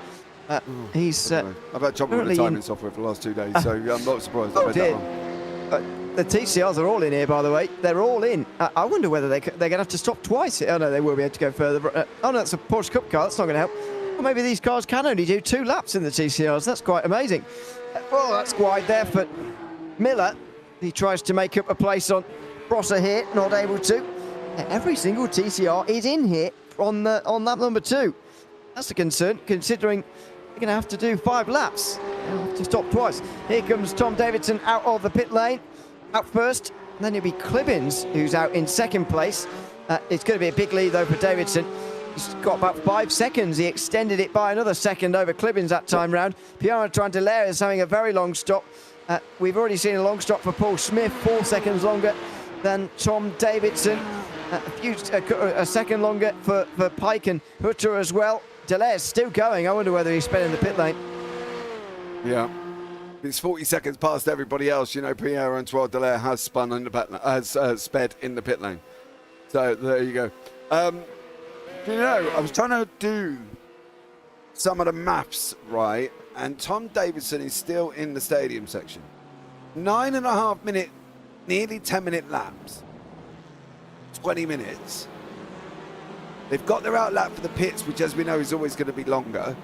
He's. I've had trouble with the timing software for the last 2 days, so I'm not surprised I read that wrong. The TCRs are all in here, by the way. They're all in. I wonder whether they're going to have to stop twice. Oh, no, they will be able to go further. Oh, no, that's a Porsche Cup car. That's not going to help. Well, maybe these cars can only do 2 laps in the TCRs. That's quite amazing. Well, that's wide there for Miller. He tries to make up a place on Prosser here. Not able to. Every single TCR is in here on lap number 2. That's a concern, considering they're going to have to do 5 laps. They'll have to stop twice. Here comes Tom Davidson out of the pit lane. Out first, and then it'll be Clibbins who's out in second place. It's going to be a big lead though for Davidson. He's got about 5 seconds. He extended it by another second over Clibbins that time round. Piero Trantillere is having a very long stop. We've already seen a long stop for Paul Smith, 4 seconds longer than Tom Davidson. A second longer for Pike and Hutter as well. Delaire's still going. I wonder whether he's spent in the pit lane. Yeah. It's 40 seconds past everybody else. You know, Pierre-Antoine Delaire has spun in the sped in the pit lane. So there you go. You know, I was trying to do some of the maths right, and Tom Davidson is still in the stadium section. 9.5 minute, nearly 10-minute laps. 20 minutes. They've got their out lap for the pits, which, as we know, is always going to be longer.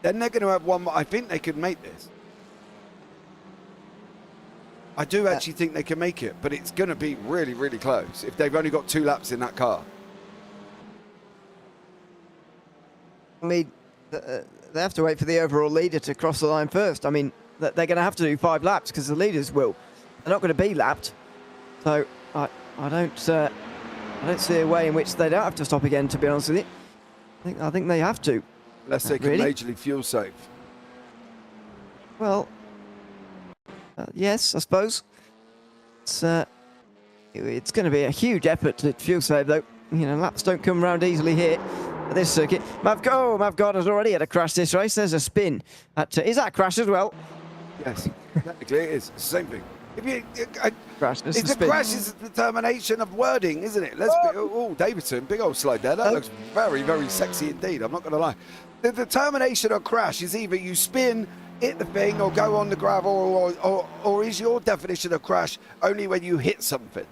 Then they're going to have one more. I think they could make this. I do actually think they can make it, but it's going to be really, really close if they've only got 2 laps in that car. I mean, they have to wait for the overall leader to cross the line first. I mean, they're going to have to do 5 laps because the leaders will. They're not going to be lapped. So I don't see a way in which they don't have to stop again, to be honest with you. I think they have to. Unless they can majorly fuel save. Well, yes, I suppose. It's going to be a huge effort to fuel save, though. You know, laps don't come around easily here at this circuit. Mav Gardner's already had a crash this race. There's a spin. Is that a crash as well? Yes, technically it is. It's the same thing. Crash, it's a crash is a determination of wording, isn't it? Davidson, big old slide there. That looks very, very sexy indeed. I'm not going to lie. The determination of crash is either you spin, hit the thing, or go on the gravel, or is your definition of crash only when you hit something?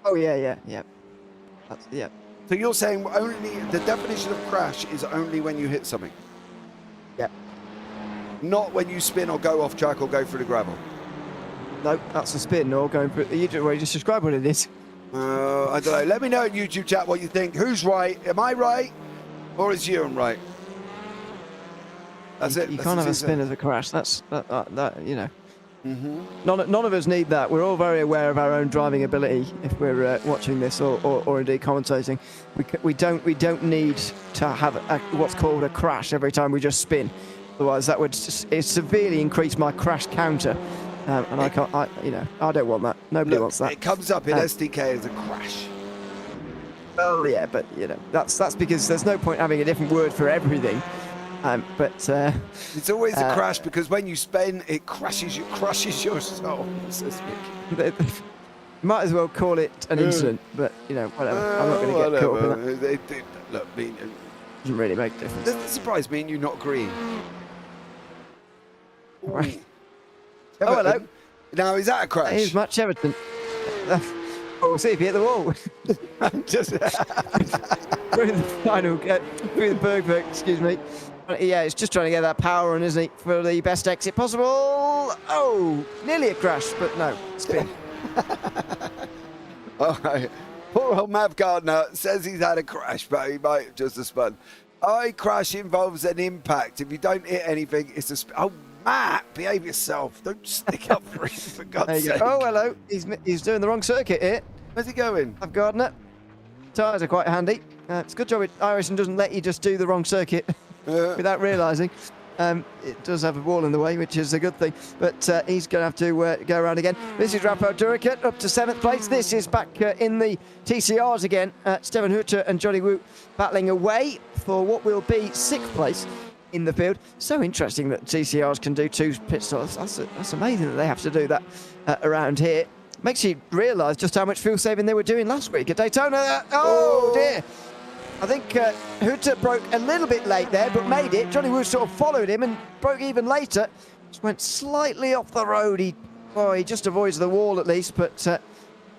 Oh yeah. Yeah. So you're saying only the definition of crash is only when you hit something? Yeah. Not when you spin or go off track or go through the gravel? No, that's a spin or going through. You just describe what it is. I don't know. Let me know in YouTube chat what you think. Who's right? Am I right? Or is Ewan right? That's it. You can't have a spin as a crash. That's that you know. Mm-hmm. None of us need that. We're all very aware of our own driving ability if we're watching this or indeed commentating. We don't need to have what's called a crash every time we just spin. Otherwise, that would severely increase my crash counter. And I don't want that. Nobody wants that. It comes up in SDK as a crash. Well, yeah, but you know that's because there's no point having a different word for everything. It's always a crash because when you spin, it crushes your soul, so to speak. You might as well call it an incident, but you know, whatever. I'm not going to get caught up in that. Look, it doesn't really make a difference. Doesn't surprise me and you not agreeing. Right. Oh, hello. Now, is that a crash? Here's Matt Everton. We'll see if he hit the wall. Just through the Bergberg, excuse me. Yeah, it's just trying to get that power on, isn't he, for the best exit possible. Oh, nearly a crash, but no, spin. All right. Poor old Mav Gardner says he's had a crash, but he might have just a spun. Crash involves an impact. If you don't hit anything, it's a spin. Oh, Matt, behave yourself. Don't stick up for him, for God's sake. Oh, hello. He's doing the wrong circuit here. Where's he going? Mav Gardner. Tyres are quite handy. It's a good job iRacing doesn't let you just do the wrong circuit without realising. It does have a wall in the way, which is a good thing, but he's going to have to go around again. This is Rafael Duricat up to 7th place. This is back in the TCRs again. Stefan Hutter and Johnny Wu battling away for what will be 6th place in the field. So interesting that TCRs can do 2 pit stops. That's amazing that they have to do that around here. Makes you realise just how much fuel saving they were doing last week at Daytona. Oh dear. I think Hutter broke a little bit late there, but made it. Johnny Wu sort of followed him and broke even later. Just went slightly off the road. He just avoids the wall at least, but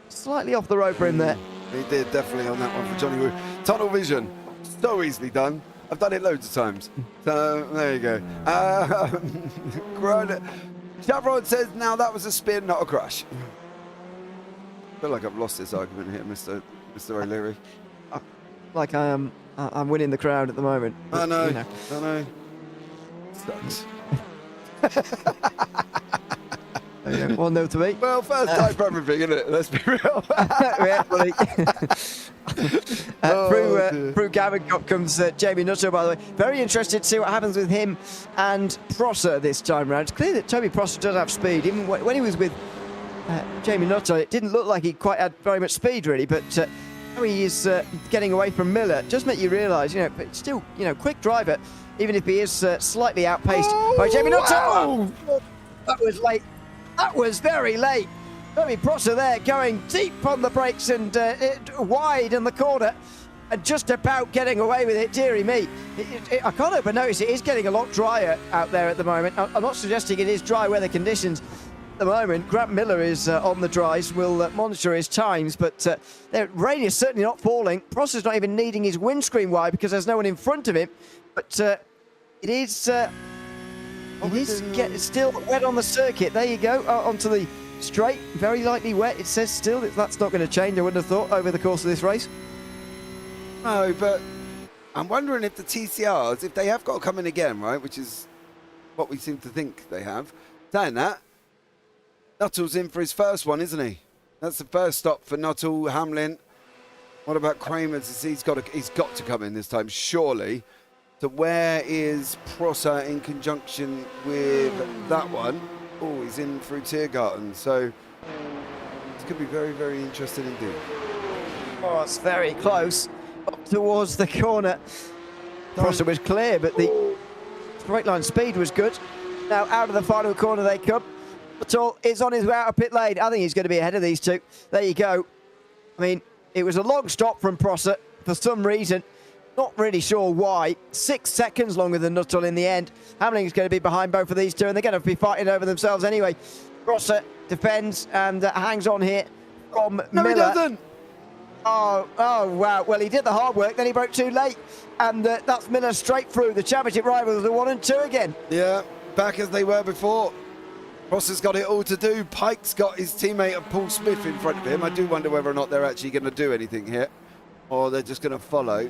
slightly off the road for him there. He did definitely on that one for Johnny Wu. Tunnel vision, so easily done. I've done it loads of times. So there you go. Chevron says, now that was a spin, not a crash. I feel like I've lost this argument here, Mr. O'Leary. Like I'm winning the crowd at the moment. I know. I know. Sucks. 1-0 to me. Well, first time for everything, isn't it? Let's be real. Through Gavin comes Jamie Nutter, by the way. Very interested to see what happens with him and Prosser this time round. It's clear that Toby Prosser does have speed. Even when he was with Jamie Nutter, it didn't look like he quite had very much speed, really, but how he is getting away from Miller just make you realise, but still, quick driver, even if he is slightly outpaced by Jamie Nutter. Oh, that was late. That was very late. Toby Prosser there going deep on the brakes and wide in the corner and just about getting away with it. Deary me. I can't help but notice it is getting a lot drier out there at the moment. I'm not suggesting it is dry weather conditions at the moment. Grant Miller is on the dries. We'll monitor his times, but the rain is certainly not falling. Prosser's not even needing his windscreen wide because there's no one in front of him. But it is still wet on the circuit. There you go, onto the straight. Very lightly wet. It says still. That's not going to change, I wouldn't have thought, over the course of this race. No, but I'm wondering if the TCRs, if they have got to come in again, right, which is what we seem to think they have, saying that, Nuttall's in for his first one, isn't he? That's the first stop for Nuttall, Hamlin. What about Kramer's? He's got to come in this time, surely. So where is Prosser in conjunction with that one? Oh, he's in through Tiergarten. So this could be very, very interesting indeed. Oh, it's very close. Up towards the corner. Prosser was clear, but the straight line speed was good. Now out of the final corner they come. Nuttall is on his way out of pit lane. I think he's going to be ahead of these two. There you go. I mean, it was a long stop from Prosser for some reason. Not really sure why. 6 seconds longer than Nuttall in the end. Hamlin's going to be behind both of these two, and they're going to be fighting over themselves anyway. Prosser defends and hangs on here from Miller. No, he doesn't. Oh, wow. Well, he did the hard work, then he broke too late. And that's Miller straight through. The championship rivals are 1 and 2 again. Yeah, back as they were before. Prosser's got it all to do. Pike's got his teammate Paul Smith in front of him. I do wonder whether or not they're actually going to do anything here, or they're just going to follow.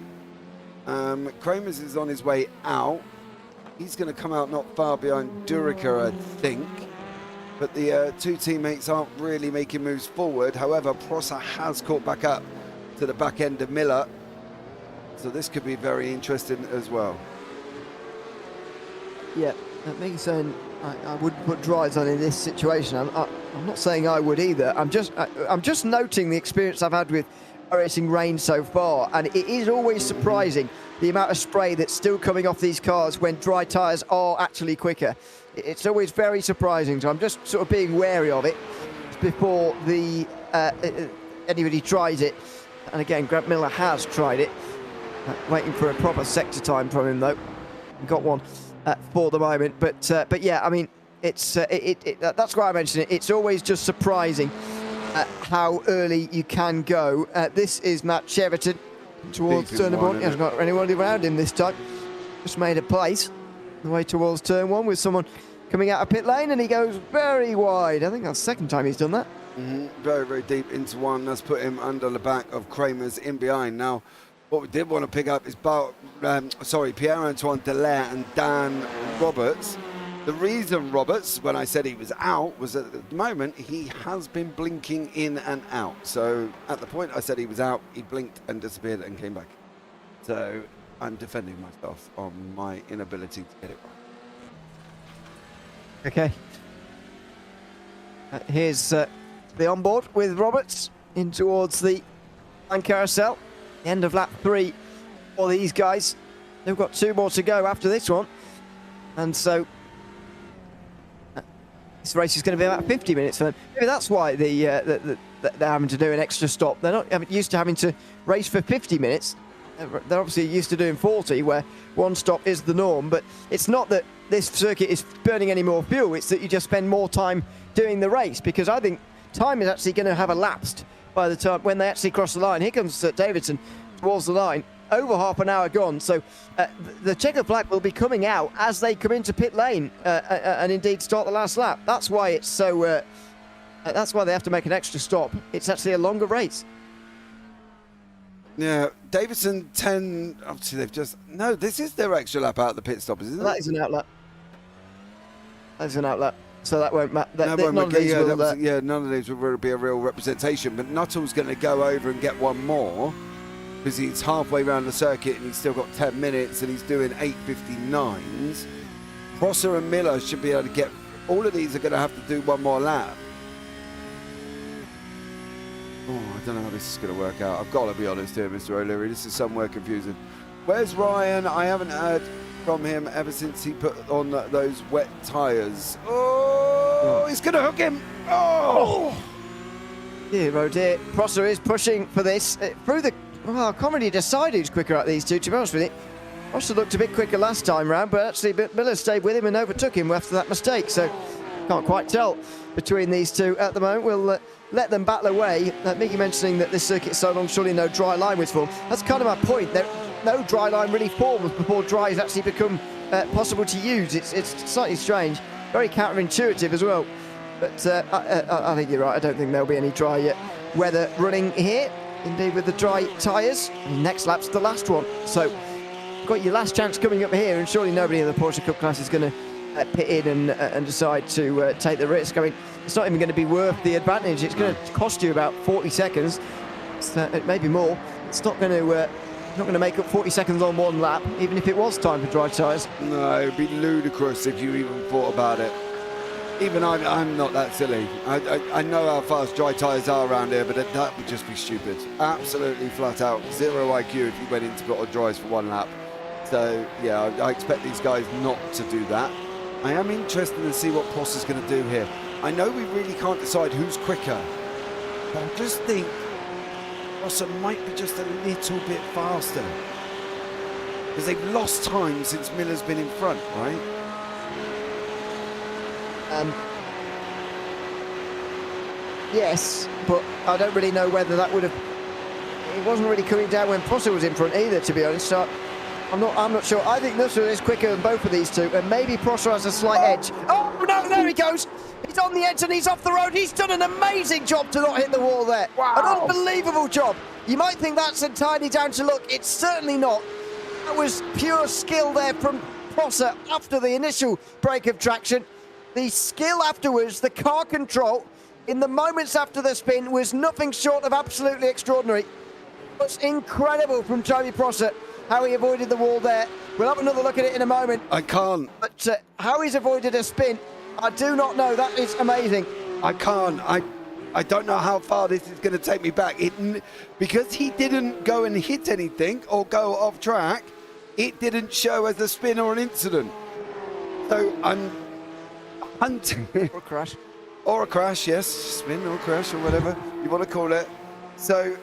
Kramer's is on his way out. He's going to come out not far behind Durica, I think. But the two teammates aren't really making moves forward. However, Prosser has caught back up to the back end of Miller. So this could be very interesting as well. Yeah, that means saying I wouldn't put dries on in this situation. I'm not saying I would either. I'm just noting the experience I've had with iRacing rain so far, and it is always surprising the amount of spray that's still coming off these cars when dry tyres are actually quicker. It's always very surprising, so I'm just sort of being wary of it before anybody tries it. And again, Grant Miller has tried it, waiting for a proper sector time from him though. Got one for the moment, but yeah, I mean, it's that's why I mentioned it. It's always just surprising how early you can go. This is Matt Cheverton towards turn one. He hasn't got anyone around him this time. Just made a place the way towards turn one with someone coming out of pit lane, and he goes very wide. I think that's the second time he's done that. Very, very deep into one. That's put him under the back of Kramer's in behind. Now, what we did want to pick up is Pierre-Antoine Delaire and Dan Roberts. The reason Roberts, when I said he was out, was that at the moment he has been blinking in and out. So at the point I said he was out, he blinked and disappeared and came back. So I'm defending myself on my inability to get it right. Okay. Here's the onboard with Roberts in towards the line carousel. The end of lap 3 for these guys. They've got 2 more to go after this one. And so this race is going to be about 50 minutes for them. Maybe that's why they're having to do an extra stop. They're not used to having to race for 50 minutes. They're obviously used to doing 40, where one stop is the norm. But it's not that this circuit is burning any more fuel. It's that you just spend more time doing the race, because I think time is actually going to have elapsed by the time when they actually cross the line. Here comes Davidson towards the line. Over half an hour gone, so the checkered flag will be coming out as they come into pit lane and indeed start the last lap. That's why it's so. That's why they have to make an extra stop. It's actually a longer race. Yeah, Davidson 10. Obviously, they've just this is their extra lap out of the pit stop, isn't it? That is an outlet. That is an outlet. So that won't matter. None of these will be a real representation. But Nuttall's going to go over and get one more, because he's halfway around the circuit and he's still got 10 minutes and he's doing 8:59s. Prosser and Miller should be able to get. All of these are going to have to do one more lap. Oh, I don't know how this is going to work out. I've got to be honest here, Mr. O'Leary. This is somewhere confusing. Where's Ryan? I haven't heard from him ever since he put on those wet tyres. Oh, he's going to hook him. Oh! Dear, oh dear. Prosser is pushing for this through the. Well, I can't really decide who's quicker at these two, to be honest with you. Prosser looked a bit quicker last time round, but actually Miller stayed with him and overtook him after that mistake. So can't quite tell between these two at the moment. We'll let them battle away. Mickey mentioning that this circuit's so long, surely no dry line was formed. That's kind of my point. No dry line really forms before dry has actually become possible to use. It's slightly strange, very counterintuitive as well. But I think you're right. I don't think there'll be any dry weather running here. Indeed, with the dry tyres. Next lap's the last one. So got your last chance coming up here, and surely nobody in the Porsche Cup class is going to pit in and decide to take the risk. I mean, it's not even going to be worth the advantage. It's going to cost you about 40 seconds. Maybe more. It's not going to make up 40 seconds on one lap, even if it was time for dry tyres. No, it would be ludicrous if you even thought about it. Even I'm not that silly. I know how fast dry tyres are around here, but that would just be stupid. Absolutely flat out. Zero IQ if you went into got on dries for one lap. So, yeah, I expect these guys not to do that. I am interested to see what Prosser's going to do here. I know we really can't decide who's quicker, but I just think Prosser might be just a little bit faster, because they've lost time since Miller's been in front, right? Yes, but I don't really know whether that would have. It wasn't really coming down when Prosser was in front either, to be honest. So I'm not sure. I think Nuttall is quicker than both of these two, and maybe Prosser has a slight edge. Oh no! There he goes. He's on the edge and he's off the road. He's done an amazing job to not hit the wall there. Wow. An unbelievable job. You might think that's entirely down to luck. It's certainly not. That was pure skill there from Prosser after the initial break of traction. The skill afterwards, the car control in the moments after the spin was nothing short of absolutely extraordinary. It's incredible from Toby Prosser how he avoided the wall there. We'll have another look at it in a moment. I can't. But how he's avoided a spin, I do not know. That is amazing. I can't. I don't know how far this is going to take me back. Because he didn't go and hit anything or go off track, it didn't show as a spin or an incident. So I'm hunting. Or a crash. Or a crash, yes. Spin or crash or whatever you want to call it. So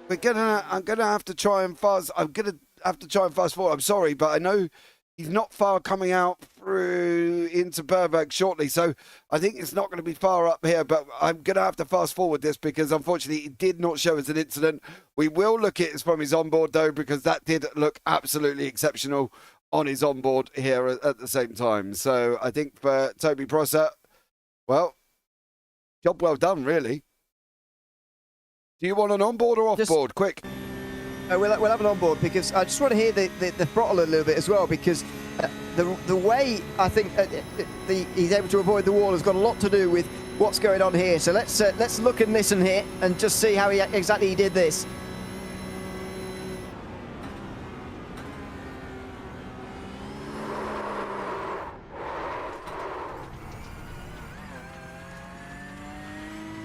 I'm gonna have to try and fast. I'm gonna have to try and fast forward. I'm sorry, but I know he's not far coming out through into Burbank shortly, so I think it's not going to be far up here, but I'm going to have to fast forward this because unfortunately it did not show as an incident. We will look at it from his onboard though, because that did look absolutely exceptional on his onboard here at the same time. So I think for Toby Prosser, well, job well done, really. Do you want an onboard or offboard? Quick. We'll have an onboard because I just want to hear the throttle a little bit as well, because the way I think he's able to avoid the wall has got a lot to do with what's going on here. So let's look and listen here and just see how exactly he did this.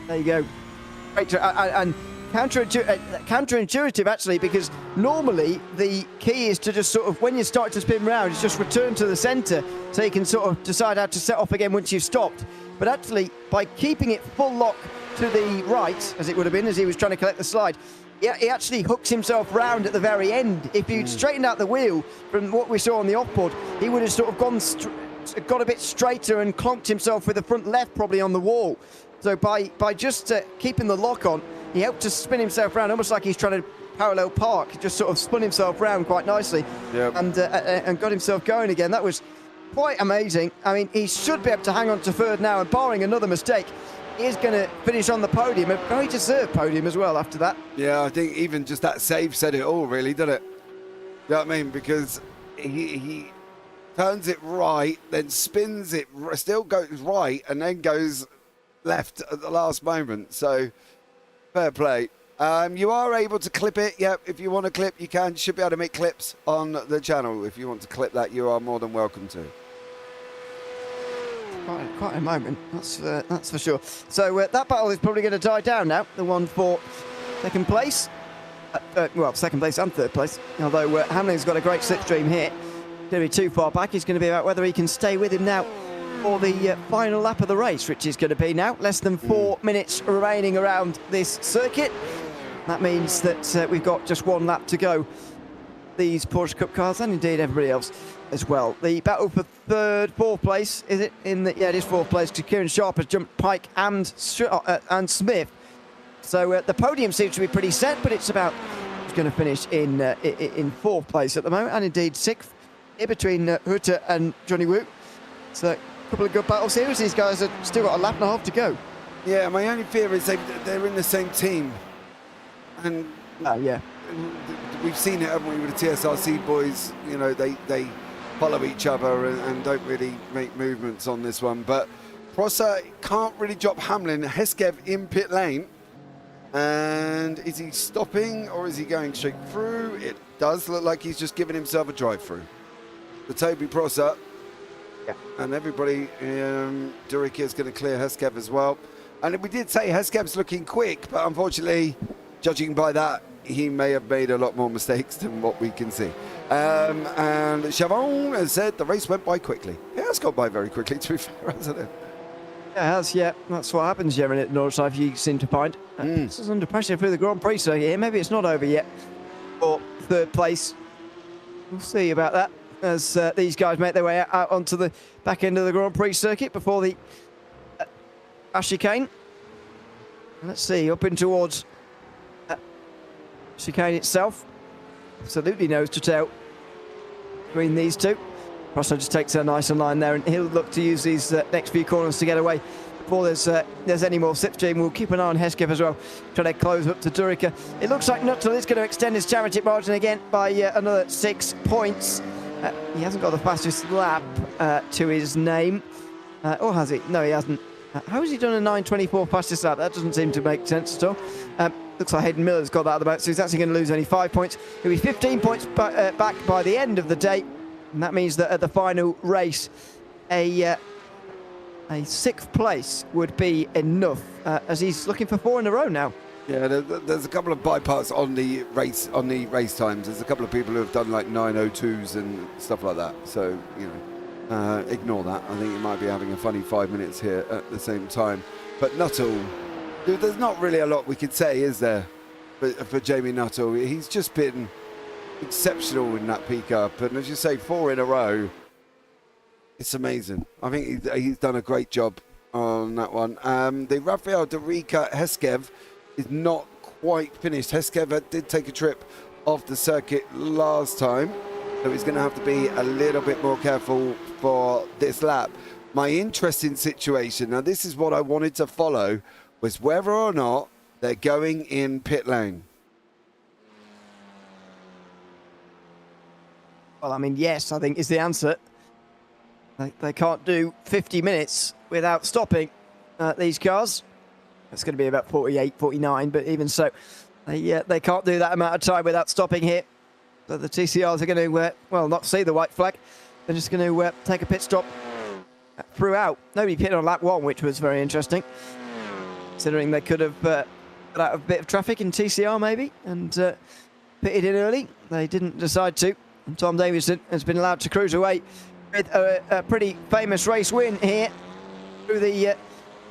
There you go. Great, and counterintuitive, actually, because normally the key is to just sort of, when you start to spin round, is just return to the centre so you can sort of decide how to set off again once you've stopped. But actually, by keeping it full lock to the right, as it would have been as he was trying to collect the slide, yeah, he actually hooks himself round at the very end. If you'd straightened out the wheel from what we saw on the off-board, he would have sort of got a bit straighter and clonked himself with the front left probably on the wall. So by just keeping the lock on, he helped to spin himself around, almost like he's trying to parallel park. He just sort of spun himself around quite nicely. Yep. And got himself going again. That was quite amazing. I mean, he should be able to hang on to third now, and barring another mistake, he is going to finish on the podium. A very deserved podium as well after that. Yeah, I think even just that save said it all, really, doesn't it? You know what I mean? Because he turns it right, then spins it, still goes right, and then goes left at the last moment. So fair play. You are able to clip it. Yep, if you want to clip, you can. You should be able to make clips on the channel. If you want to clip that, you are more than welcome to. Quite a moment, that's for sure. So that battle is probably going to die down now. The one for second place. Well, second place and third place. Although Hamlin's got a great slipstream here. Going to be too far back. It's going to be about whether he can stay with him now for the final lap of the race, which is going to be now less than 4 minutes remaining around this circuit. That means that we've got just one lap to go. These Porsche Cup cars, and indeed everybody else as well. The battle for fourth place, is it? Yeah, it is fourth place, because Kieran Sharp has jumped Pike and Smith. So the podium seems to be pretty set, but it's about who's going to finish in fourth place at the moment, and indeed sixth, here between Hutter and Johnny Woo. So a couple of good battles here, as these guys have still got a lap and a half to go. Yeah, my only fear is they're in the same team. And yeah, we've seen it, haven't we, with the TSRC boys. You know, they follow each other and don't really make movements on this one. But Prosser can't really drop Hamlin. Heskev in pit lane. And is he stopping or is he going straight through? It does look like he's just giving himself a drive-through. The Toby Prosser. Yeah. And everybody, Durica is going to clear Heskev as well. And we did say Heskev's looking quick, but unfortunately, judging by that, he may have made a lot more mistakes than what we can see. And Chavon has said the race went by quickly. It has gone by very quickly, to be fair, hasn't it? It has, yeah. That's what happens, Jeremy, at Nordschleife, you seem to find. This is under pressure through the Grand Prix circuit here. Maybe it's not over yet for third place. We'll see about that as these guys make their way out onto the back end of the Grand Prix circuit before the chicane. Let's see, up in towards chicane itself. Absolutely nose to tail between these two. Prosser just takes a nice line there, and he'll look to use these next few corners to get away before there's any more slipstream. We'll keep an eye on Heskev as well, trying to close up to Durica. It looks like Nuttall is going to extend his championship margin again by another 6 points. He hasn't got the fastest lap to his name. Or has he? No, he hasn't. How has he done a 9:24 fastest lap? That doesn't seem to make sense at all. Looks like Hayden Miller's got that at the moment, so he's actually going to lose only 5 points. He'll be 15 points back by the end of the day. And that means that at the final race, a 6th place would be enough, as he's looking for 4 in a row now. Yeah, there's a couple of bypass on the race times. There's a couple of people who have done like 9:02s and stuff like that. So, you know, ignore that. I think he might be having a funny 5 minutes here at the same time. But Nuttall, there's not really a lot we could say, is there, for Jamie Nuttall? He's just been exceptional in that peak up, and as you say, 4 in a row. It's amazing. I think he's done a great job on that one. The Rafael Durica Heskev is not quite finished. Heskev did take a trip off the circuit last time, so he's going to have to be a little bit more careful for this lap. My interesting situation, now this is what I wanted to follow, was whether or not they're going in pit lane. Well, I mean, yes, I think is the answer. They can't do 50 minutes without stopping these cars. It's going to be about 48, 49, but even so, they can't do that amount of time without stopping here. So the TCRs are going to, well, not see the white flag. They're just going to take a pit stop throughout. Nobody pitted on lap 1, which was very interesting. considering they could have got out of a bit of traffic in TCR maybe and pitted in early. They didn't decide to. And Tom Davidson has been allowed to cruise away with a pretty famous race win here through the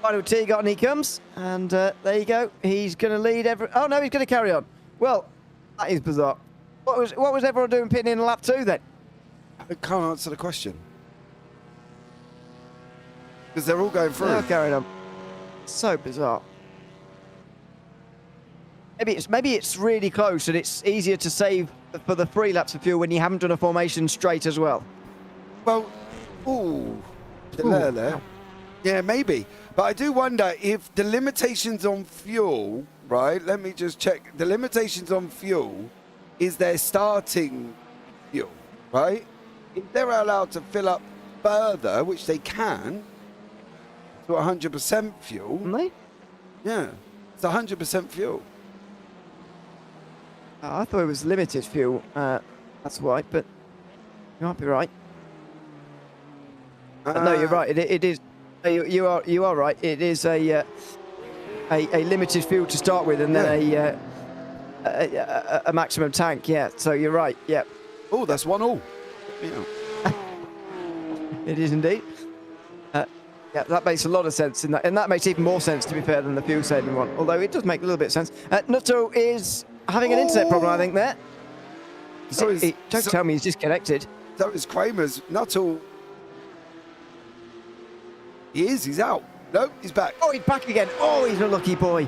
final tee. Got and he comes, and there you go. He's going to lead every. Oh no, he's going to carry on. Well, that is bizarre. What was everyone doing pitting in lap 2 then? I can't answer the question because they're all going through. They're carrying on. So bizarre. Maybe it's really close and it's easier to save for the 3 laps of fuel when you haven't done a formation straight as well. Well, there. Yeah, maybe. But I do wonder if the limitations on fuel, right? Let me just check. The limitations on fuel is their starting fuel, right? If they're allowed to fill up further, which they can, to 100% fuel. Can they? Yeah, it's 100% fuel. I thought it was limited fuel. That's why, but you might be right. No, you're right. It is. You are right. It is a limited fuel to start with, and then a maximum tank. Yeah. So you're right. Yeah. Oh, that's 1-1. Yeah. It is indeed. Yeah, that makes a lot of sense in that, and that makes even more sense, to be fair, than the fuel saving one. Although it does make a little bit of sense. Nutto is having an internet problem, I think. There. Don't tell me he's disconnected. So is Kramer's. Nuttall. He is. He's out. No, he's back. Oh, he's back again. Oh, he's a lucky boy.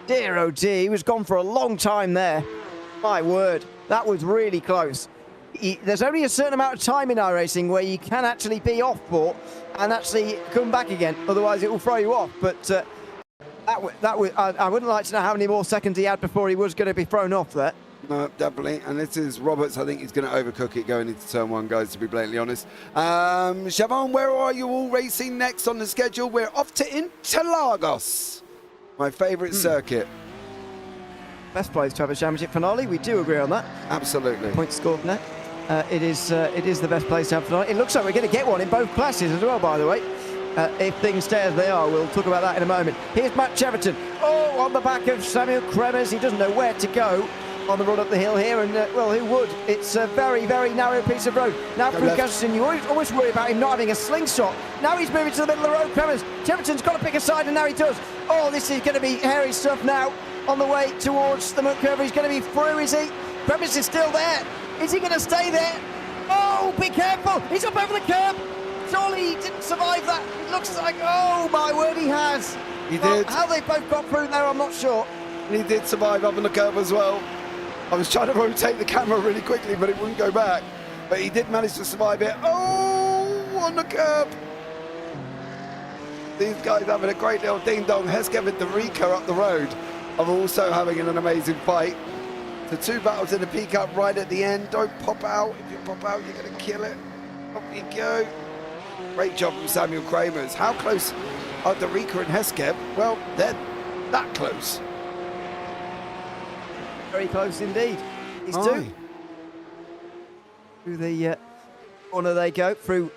Dear oh dear, he was gone for a long time there. My word, that was really close. There's only a certain amount of time in iRacing where you can actually be off port and actually come back again. Otherwise, it will throw you off. But I wouldn't like to know how many more seconds he had before he was going to be thrown off there. No, definitely. And this is Roberts. I think he's going to overcook it going into turn 1, guys, to be blatantly honest. Siobhan, where are you all racing next on the schedule? We're off to Interlagos, my favourite circuit. Best place to have a championship finale. We do agree on that. Absolutely. Points scored from there. It is the best place to have a finale. It looks like we're going to get one in both classes as well, by the way. If things stay as they are, we'll talk about that in a moment. Here's Matt Cheverton. Oh, on the back of Samuel Kremers. He doesn't know where to go on the run up the hill here, and well, who would? It's a very, very narrow piece of road. Now through Gustafson, you always worry about him not having a slingshot. Now he's moving to the middle of the road, Kremers. Cheverton's got to pick a side, and now he does. Oh, this is going to be hairy stuff now on the way towards the mud curve. He's going to be through, is he? Kremers is still there. Is he going to stay there? Oh, be careful. He's up over the curb. Surely he didn't survive that. It looks like, oh my word, he has. He did. How they both got through there, I'm not sure. And he did survive up on the curb as well. I was trying to rotate the camera really quickly, but it wouldn't go back. But he did manage to survive it. Oh, on the curb. These guys having a great little ding-dong. Hesketh and Derica up the road are also having an amazing fight. The 2 battles in the peak-up right at the end. Don't pop out. If you pop out, you're going to kill it. Up you go. Great job from Samuel Kramers. How close are Derica and Hesketh? Well, they're that close. Very close indeed. These two. Through the corner they go, through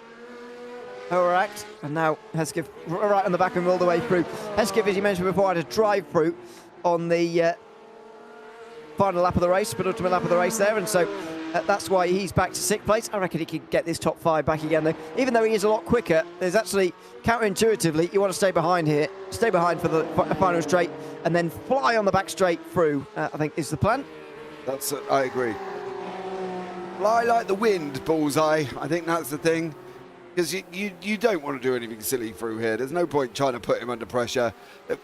Horact, and now Hesketh right on the back of him all the way through. Hesketh, as you mentioned before, had a drive-through on the final lap of the race, penultimate lap of the race there, and so that's why he's back to 6th place. I reckon he could get this top 5 back again, though. Even though he is a lot quicker, there's actually, counterintuitively, you want to stay behind here. Stay behind for the final straight, and then fly on the back straight through, I think is the plan. That's, I agree. Fly like the wind, Bullseye. I think that's the thing. Because you don't want to do anything silly through here. There's no point trying to put him under pressure.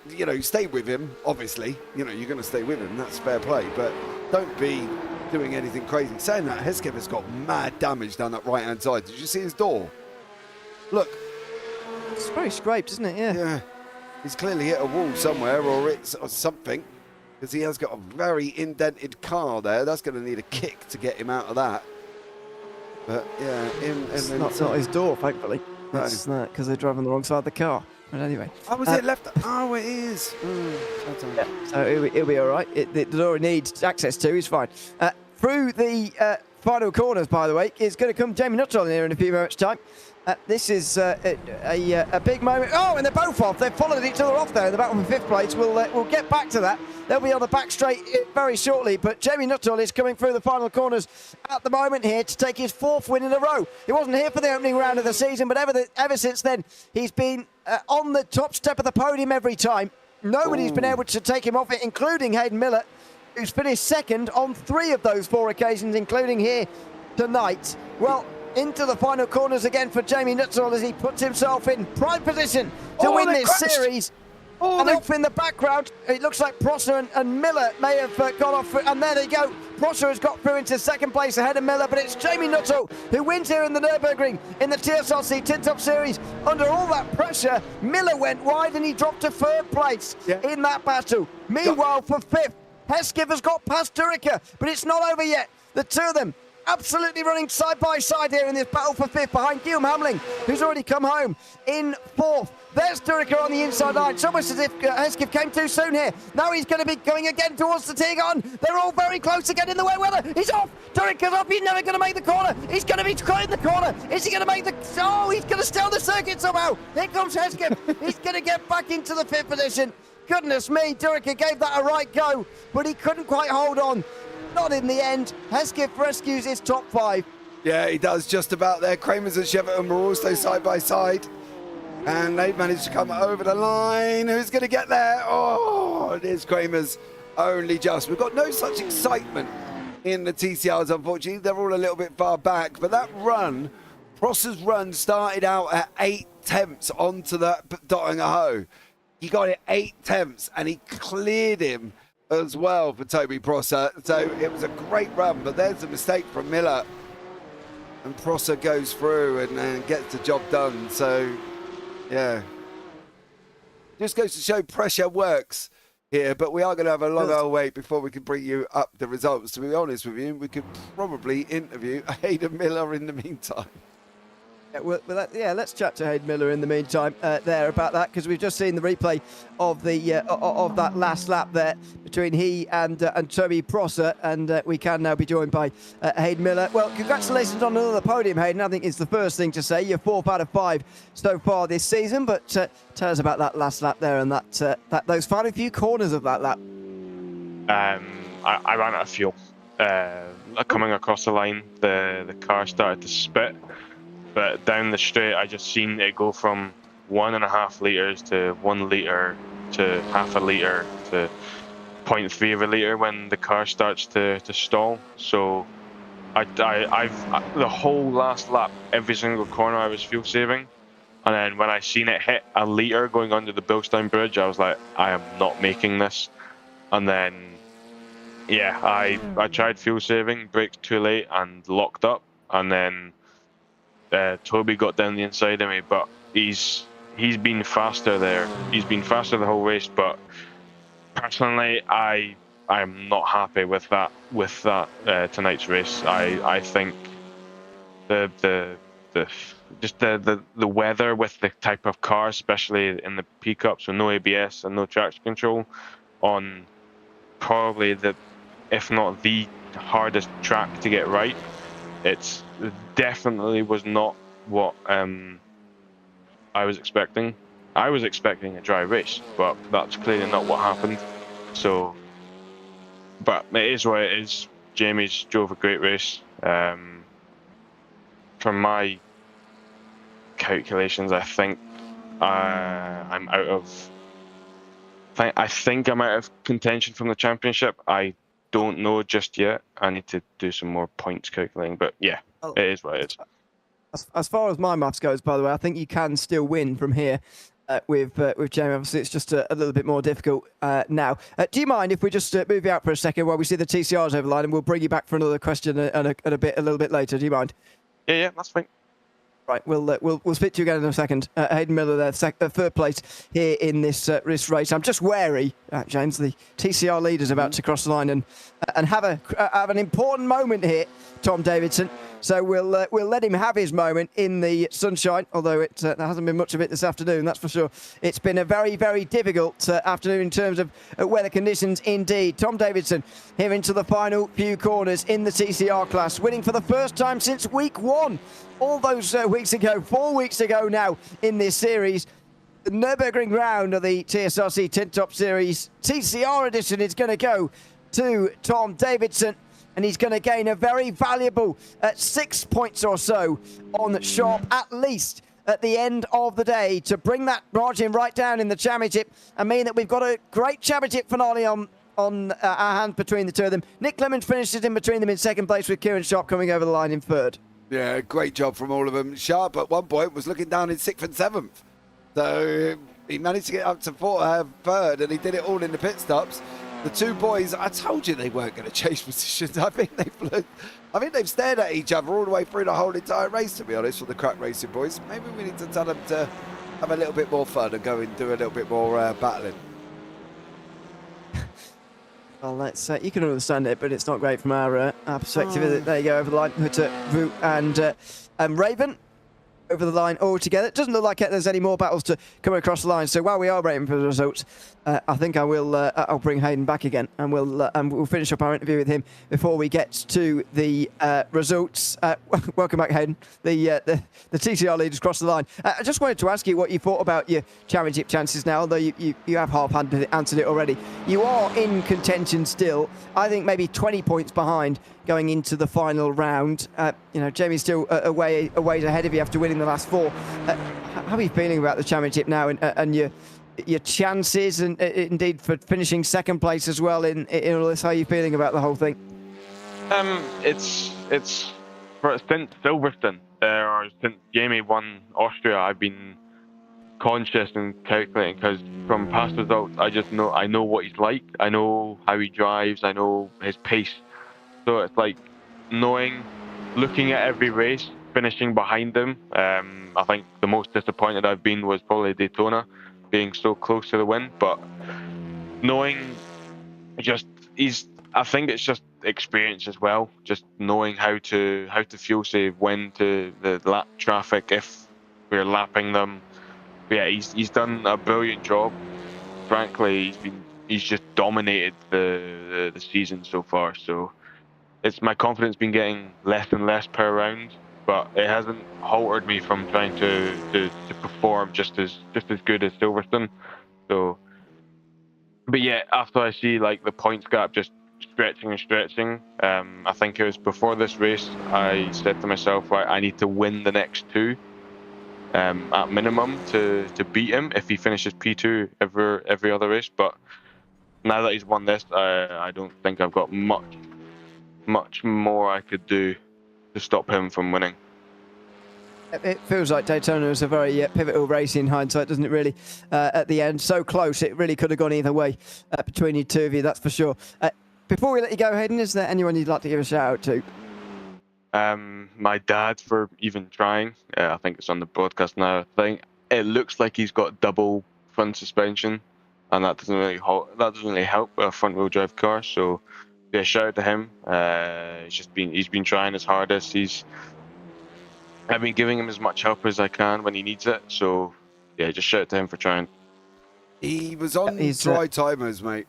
You know, stay with him, obviously. You know, you're going to stay with him. That's fair play. But don't be doing anything crazy. Saying that, Hesketh has got mad damage down that right-hand side. Did you see his door? Look. It's very scraped, isn't it? Yeah. Yeah. He's clearly hit a wall somewhere or something. Because he has got a very indented car there. That's going to need a kick to get him out of that. But yeah, it's not his door, thankfully. That's because they're driving the wrong side of the car. But anyway. Oh, was it left? Oh, it is. Yeah, so he'll be all right. The door he needs access to is fine. Through the final corners, by the way, is going to come Jamie Nuttall in here in a few moments' time. This is a big moment. Oh, and they're both off. They've followed each other off there in the battle for 5th place. We'll get back to that. They'll be on the back straight very shortly. But Jamie Nuttall is coming through the final corners at the moment here to take his 4th win in a row. He wasn't here for the opening round of the season, but ever since then, he's been on the top step of the podium every time. Nobody's been able to take him off it, including Hayden Miller, who's finished 2nd on 3 of those 4 occasions, including here tonight. Well, into the final corners again for Jamie Nuttall as he puts himself in prime position to win this series. And off in the background, it looks like Prosser and Miller may have gone off. And there they go. Prosser has got through into 2nd place ahead of Miller, but it's Jamie Nuttall who wins here in the Nürburgring in the TSRC Tin Top Series. Under all that pressure, Miller went wide and he dropped to 3rd place in that battle. Meanwhile, for 5th, Hesketh has got past Durica, but it's not over yet. The two of them absolutely running side by side here in this battle for 5th behind Guillaume Hamling, who's already come home in 4th. There's Durica on the inside line. It's almost as if Hesketh came too soon here. Now he's going to be going again towards the T-Gon. They're all very close again in the wet weather. He's off. Durica's off. He's never going to make the corner. He's going to be caught in the corner. Is he going to make the... Oh, he's going to stay on the circuit somehow. Here comes Hesketh. He's going to get back into the 5th position. Goodness me, Durica gave that a right go, but he couldn't quite hold on. Not in the end. Hesketh rescues his top 5. Yeah, he does just about there. Kramers and Cheverton were also side by side. And they've managed to come over the line. Who's going to get there? Oh, it is Kramers only just. We've got no such excitement in the TCRs, unfortunately. They're all a little bit far back. But that run, Prosser's run, started out at 8 tenths onto the Dottinger Hoe. He got it 8 tenths and he cleared him as well for Toby Prosser. So it was a great run, but there's a mistake from Miller. And Prosser goes through and gets the job done. So, yeah. Just goes to show pressure works here, but we are going to have a long old wait before we can bring you up the results. To be honest with you, we could probably interview Hayden Miller in the meantime. Yeah, let's chat to Hayden Miller in the meantime there about that, because we've just seen the replay of the of that last lap there between he and Toby Prosser, and we can now be joined by Hayden Miller. Well, congratulations on another podium, Hayden. I think it's the first thing to say. You're 4th out of 5 so far this season, but tell us about that last lap there and that those final few corners of that lap. I ran out of fuel. Coming across the line, the car started to spit. But down the straight, I just seen it go from 1.5 litres to 1 litre to half a litre to 0.3 of a litre when the car starts to stall. So I've the whole last lap, every single corner I was fuel saving. And then when I seen it hit a litre going under the Bilstein Bridge, I was like, I am not making this. And then, yeah, I tried fuel saving, braked too late and locked up. And then Toby got down the inside of me, but he's been faster there. He's been faster the whole race, but personally, I'm not happy with that tonight's race. I think the weather with the type of car, especially in the pickups with no ABS and no traction control, on probably if not the hardest track to get right. It definitely was not what I was expecting. I was expecting a dry race, but that's clearly not what happened. So, but it is what it is. Jamie's drove a great race. From my calculations, I think I'm out of. I think I'm out of contention from the championship. I don't know just yet. I need to do some more points calculating, but yeah, it is what it is. As far as my maths goes, by the way, I think you can still win from here with Jamie. Obviously, it's just a little bit more difficult now. Do you mind if we just move you out for a second while we see the TCRs over the line, and we'll bring you back for another question a little bit later? Do you mind? Yeah, that's fine. Right, we'll speak to you again in a second. Hayden Miller there, 3rd place here in this race. I'm just wary, James. The TCR leader's about to cross the line and have an important moment here. Tom Davidson So we'll let him have his moment in the sunshine, although there hasn't been much of it this afternoon, that's for sure. It's been a very, very difficult afternoon in terms of weather conditions indeed. Tom Davidson here into the final few corners in the TCR class, winning for the first time since week 1. All those weeks ago, 4 weeks ago now in this series. The Nürburgring round of the TSRC Tin Top Series TCR edition is going to go to Tom Davidson, and he's going to gain a very valuable 6 points or so on Sharp, at least at the end of the day, to bring that margin right down in the championship and mean that we've got a great championship finale on our hands between the two of them. Nick Clemens finishes in between them in second place, with Kieran Sharp coming over the line in third. Yeah, great job from all of them. Sharp at one point was looking down in 6th and 7th. So he managed to get up to third, and he did it all in the pit stops. The two boys, I told you they weren't going to change positions. I think they've stared at each other all the way through the whole entire race, to be honest, for the crack racing boys. Maybe we need to tell them to have a little bit more fun and go and do a little bit more battling. Well, let's, you can understand it, but it's not great from our perspective, is it? There you go, over the line. Vu and Raven over the line all together. It doesn't look like there's any more battles to come across the line. So while we are waiting for the results, I think I'll bring Hayden back again, and we'll finish up our interview with him before we get to the results. Welcome back, Hayden. The TCR leaders cross the line. I just wanted to ask you what you thought about your championship chances now, although you have half-handed answered it already. You are in contention still. I think maybe 20 points behind going into the final round. Jamie's still a ways ahead of you after winning the last 4. How are you feeling about the championship now and your chances, and indeed for finishing second place as well in all this? How are you feeling about the whole thing? It's since Silverstone, or since Jamie won Austria, I've been conscious and calculating, because from past results, I know what he's like. I know how he drives. I know his pace. So it's like looking at every race, finishing behind him. I think the most disappointed I've been was probably Daytona, being so close to the win. But knowing I think it's just experience as well. Just knowing how to fuel save, when to the lap traffic if we're lapping them. But yeah, he's done a brilliant job. Frankly, he's just dominated the season so far. So my confidence been getting less and less per round, but it hasn't halted me from trying to perform just as good as Silverstone. So, but yeah, after I see like the points gap just stretching, I think it was before this race I said to myself, right, I need to win the next 2 at minimum to beat him if he finishes P2 every other race. But now that he's won this, I don't think I've got much more I could do to stop him from winning. It feels like Daytona was a very pivotal race in hindsight, doesn't it, really? At the end, so close, it really could have gone either way between you two of you, that's for sure. Before we let you go, Hayden, is there anyone you'd like to give a shout out to? My dad, for even trying. I think it's on the broadcast now. I think it looks like he's got double front suspension, and that doesn't really help a front-wheel drive car. So yeah, shout out to him. He's been trying his hardest. I've been giving him as much help as I can when he needs it. So yeah, just shout out to him for trying. He was on dry timers, mate.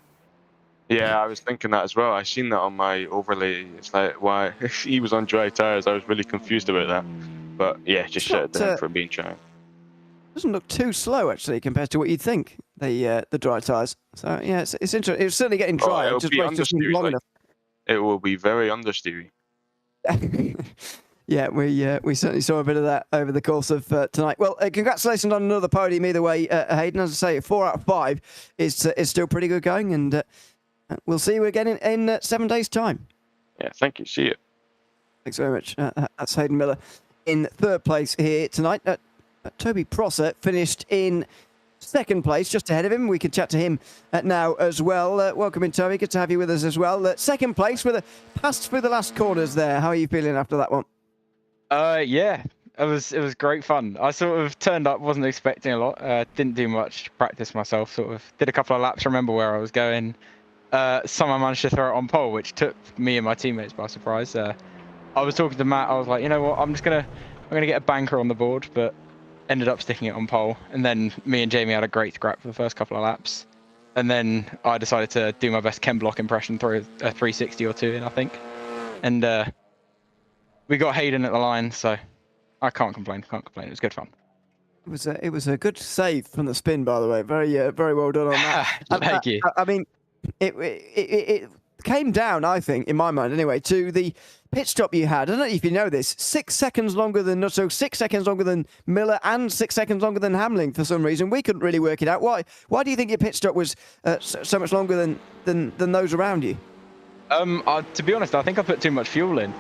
Yeah, I was thinking that as well. I seen that on my overlay. It's like, why he was on dry tires? I was really confused about that. But yeah, just shout out to him for being trying. Doesn't look too slow actually compared to what you'd think. The dry tires. So yeah, it's interesting. It's certainly getting dry. Just long enough. It will be very understeery. Yeah, we certainly saw a bit of that over the course of tonight. Well, congratulations on another podium either way, Hayden. As I say, 4 out of 5 is still pretty good going, and we'll see you again in 7 days' time. Yeah, thank you. See you. Thanks very much. That's Hayden Miller in third place here tonight. Toby Prosser finished in second place, just ahead of him. We can chat to him now as well. Welcome in, Toby. Good to have you with us as well. Second place with a pass through the last corners there. How are you feeling after that one? Yeah, it was great fun. I sort of turned up, wasn't expecting a lot. Didn't do much practice myself. Sort of did a couple of laps. Remember where I was going. Someone managed to throw it on pole, which took me and my teammates by surprise. I was talking to Matt. I was like, you know what? I'm gonna get a banker on the board, but ended up sticking it on pole. And then me and Jamie had a great scrap for the first couple of laps. And then I decided to do my best Ken Block impression, throw a 360 or two in, I think. And we got Hayden at the line, so I can't complain. It was good fun. It was a good save from the spin, by the way. Very well done on that. Thank you. I mean, it came down, I think, in my mind anyway, to the pit stop you had. I don't know if you know this. 6 seconds longer than Nutso, 6 seconds longer than Miller, and 6 seconds longer than Hamlin for some reason. We couldn't really work it out. Why do you think your pit stop was so much longer than those around you? To be honest, I think I put too much fuel in.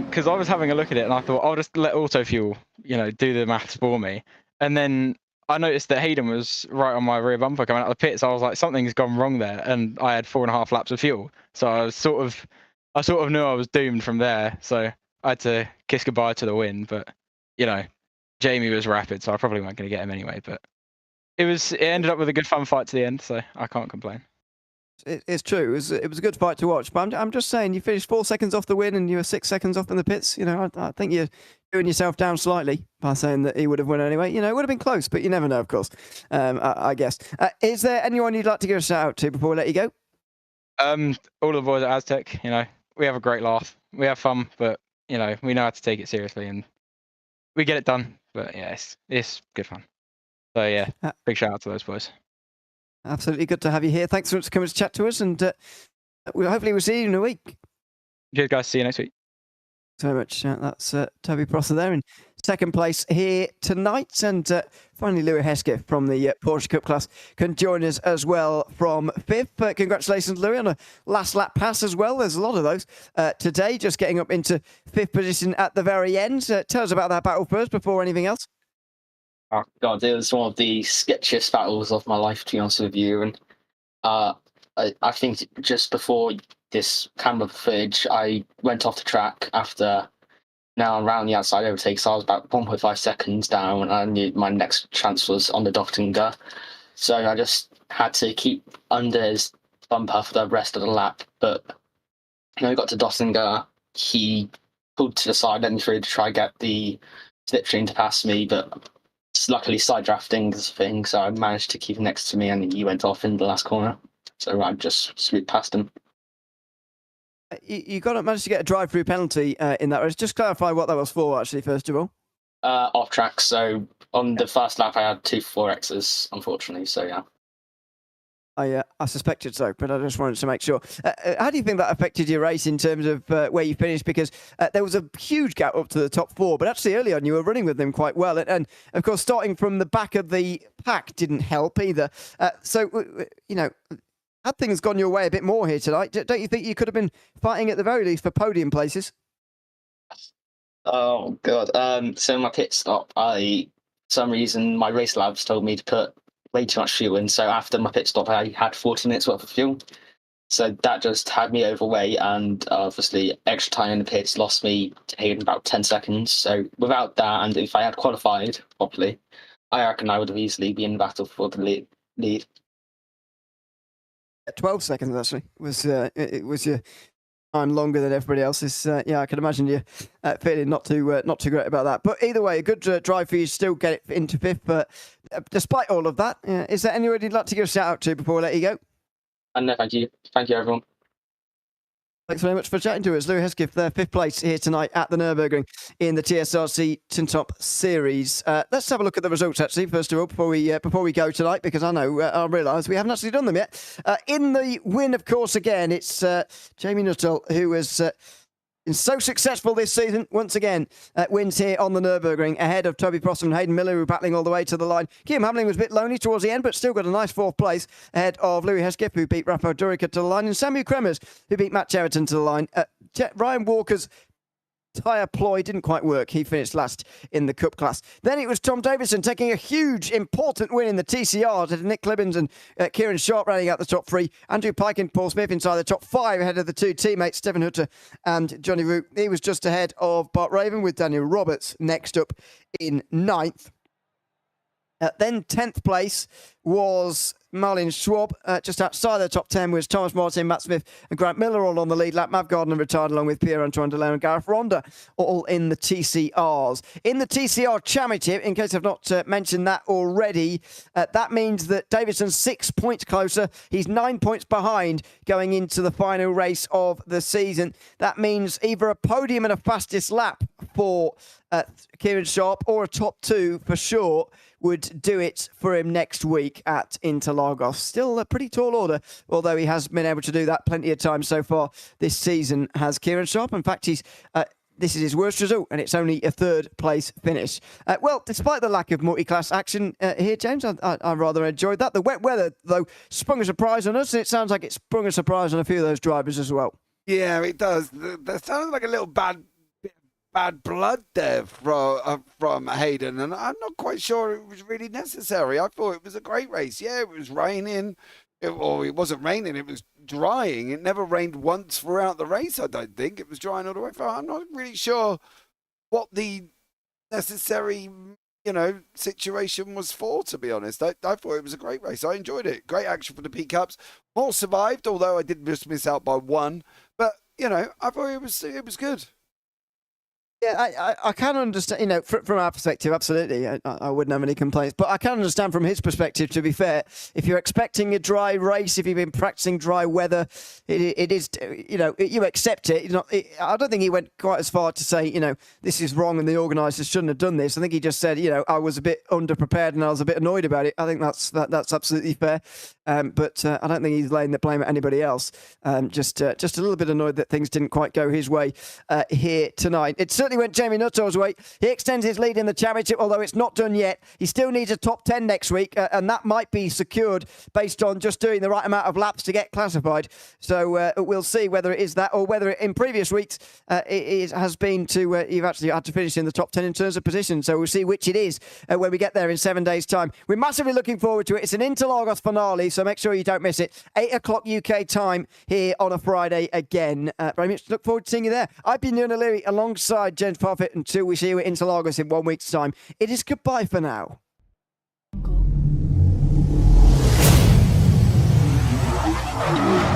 Because I was having a look at it and I thought I'll just let auto fuel, do the maths for me. And then I noticed that Hayden was right on my rear bumper coming out of the pits. I was like, something's gone wrong there, and I had 4.5 laps of fuel. So I sort of knew I was doomed from there. So I had to kiss goodbye to the win. But Jamie was rapid, so I probably weren't going to get him anyway. But it ended up with a good fun fight to the end, so I can't complain. It's true. It was a good fight to watch. But I'm just saying, you finished 4 seconds off the win, and you were 6 seconds off in the pits. I think you're doing yourself down slightly by saying that he would have won anyway. It would have been close, but you never know, of course. I guess. Is there anyone you'd like to give a shout out to before we let you go? All the boys at Aztec. We have a great laugh. We have fun, but we know how to take it seriously, and we get it done. But yeah, it's good fun. So yeah, big shout out to those boys. Absolutely good to have you here. Thanks so much for coming to chat to us, and hopefully we'll see you in a week. Cheers, guys. See you next week. So much. That's Toby Prosser there in second place here tonight, and finally Louis Hesketh from the Porsche Cup class can join us as well from fifth. Congratulations, Louis, on a last lap pass as well. There's a lot of those today, just getting up into fifth position at the very end. Tell us about that battle first before anything else. Oh God, it was one of the sketchiest battles of my life, to be honest with you. And I think just before this camera footage, I went off the track after now around the outside overtake, so I was about 1.5 seconds down, and I knew my next chance was on the Dottinger. So I just had to keep under his bumper for the rest of the lap. But when we got to Dottinger, he pulled to the side, let me through to try and get the slipstream to pass me, but luckily side drafting is a thing, so I managed to keep him next to me, and he went off in the last corner. So I just swooped past him. You managed to get a drive-through penalty in that race. Just clarify what that was for, actually, first of all. Off track. So on the first lap, I had 2 4Xs, unfortunately. So yeah. I suspected so, but I just wanted to make sure. How do you think that affected your race in terms of where you finished? Because there was a huge gap up to the top 4, but actually early on you were running with them quite well. And of course, starting from the back of the pack didn't help either. Had things gone your way a bit more here tonight, don't you think you could have been fighting at the very least for podium places? Oh, God. So my pit stop, for some reason, my race labs told me to put way too much fuel in. So after my pit stop, I had 40 minutes worth of fuel. So that just had me overweight, and obviously extra time in the pits lost me in about 10 seconds. So without that, and if I had qualified properly, I reckon I would have easily been in the battle for the lead. 12 seconds actually it was your time longer than everybody else's. I can imagine you feeling not too great about that. But either way, a good drive for you to still get it into fifth. But despite all of that, is there anyone you'd like to give a shout out to before we let you go? No, thank you, everyone. Thanks very much for chatting to us. Louis Hesketh, fifth place here tonight at the Nürburgring in the TSRC Tintop Series. Let's have a look at the results, actually, first of all, before we go tonight, because I know, I realise we haven't actually done them yet. In the win, of course, again, it's Jamie Nuttall, who has been so successful this season. Once again, wins here on the Nürburgring ahead of Toby Prosser and Hayden Miller, who were battling all the way to the line. Kim Hamlin was a bit lonely towards the end, but still got a nice fourth place ahead of Louis Hesketh, who beat Rafael Durica to the line, and Samu Kremers, who beat Matt Cheriton to the line. Ryan Walker's tyre ploy didn't quite work. He finished last in the Cup class. Then it was Tom Davison taking a huge, important win in the TCR to Nick Clibbins and Kieran Sharp running out the top 3. Andrew Pike and Paul Smith inside the top 5 ahead of the 2 teammates, Stephen Hutter and Johnny Root. He was just ahead of Bart Raven with Daniel Roberts next up in 9th. Then 10th place was Marlin Schwab. Just outside the top 10 was Thomas Martin, Matt Smith and Grant Miller all on the lead lap. Mav Gardner retired along with Pierre-Antoine Delaire and Gareth Ronda all in the TCRs. In the TCR Championship, in case I've not mentioned that already, that means that Davidson's 6 points closer. He's 9 points behind going into the final race of the season. That means either a podium and a fastest lap for Kieran Sharp or a top 2 for sure would do it for him next week at Interlagos. Still a pretty tall order, although he has been able to do that plenty of times so far this season, has Kieran Sharp. In fact, this is his worst result, and it's only a 3rd place finish. Well, despite the lack of multi-class action here, James, I rather enjoyed that. The wet weather, though, sprung a surprise on us, and it sounds like it sprung a surprise on a few of those drivers as well. Yeah, it does. That sounds like a little bad blood there from Hayden, and I'm not quite sure it was really necessary. I thought it was a great race. Yeah, it was raining, or it wasn't raining, it was drying. It never rained once throughout the race, I don't think. It was drying all the way through. I'm not really sure what the necessary, situation was for, to be honest. I thought it was a great race. I enjoyed it. Great action for the P-Cups. More survived, although I did just miss out by 1. But, I thought it was good. Yeah, I can understand, from our perspective, absolutely. I wouldn't have any complaints. But I can understand from his perspective, to be fair, if you're expecting a dry race, if you've been practicing dry weather, it is, you accept it. I don't think he went quite as far to say, this is wrong and the organisers shouldn't have done this. I think he just said, I was a bit underprepared and I was a bit annoyed about it. I think that's absolutely fair. But I don't think he's laying the blame at anybody else. Just a little bit annoyed that things didn't quite go his way here tonight. It certainly went Jamie Nuttall's way. He extends his lead in the championship, although it's not done yet. He still needs a top 10 next week, and that might be secured based on just doing the right amount of laps to get classified. So we'll see whether it is that or whether in previous weeks it has been to you've actually had to finish in the top 10 in terms of position. So we'll see which it is when we get there in 7 days' time. We're massively looking forward to it. It's an Interlagos finale, so make sure you don't miss it. 8 o'clock UK time here on a Friday again. Very much look forward to seeing you there. I've been Ewan O'Leary alongside James Parfitt until we see you at Interlagos in 1 week's time. It is goodbye for now.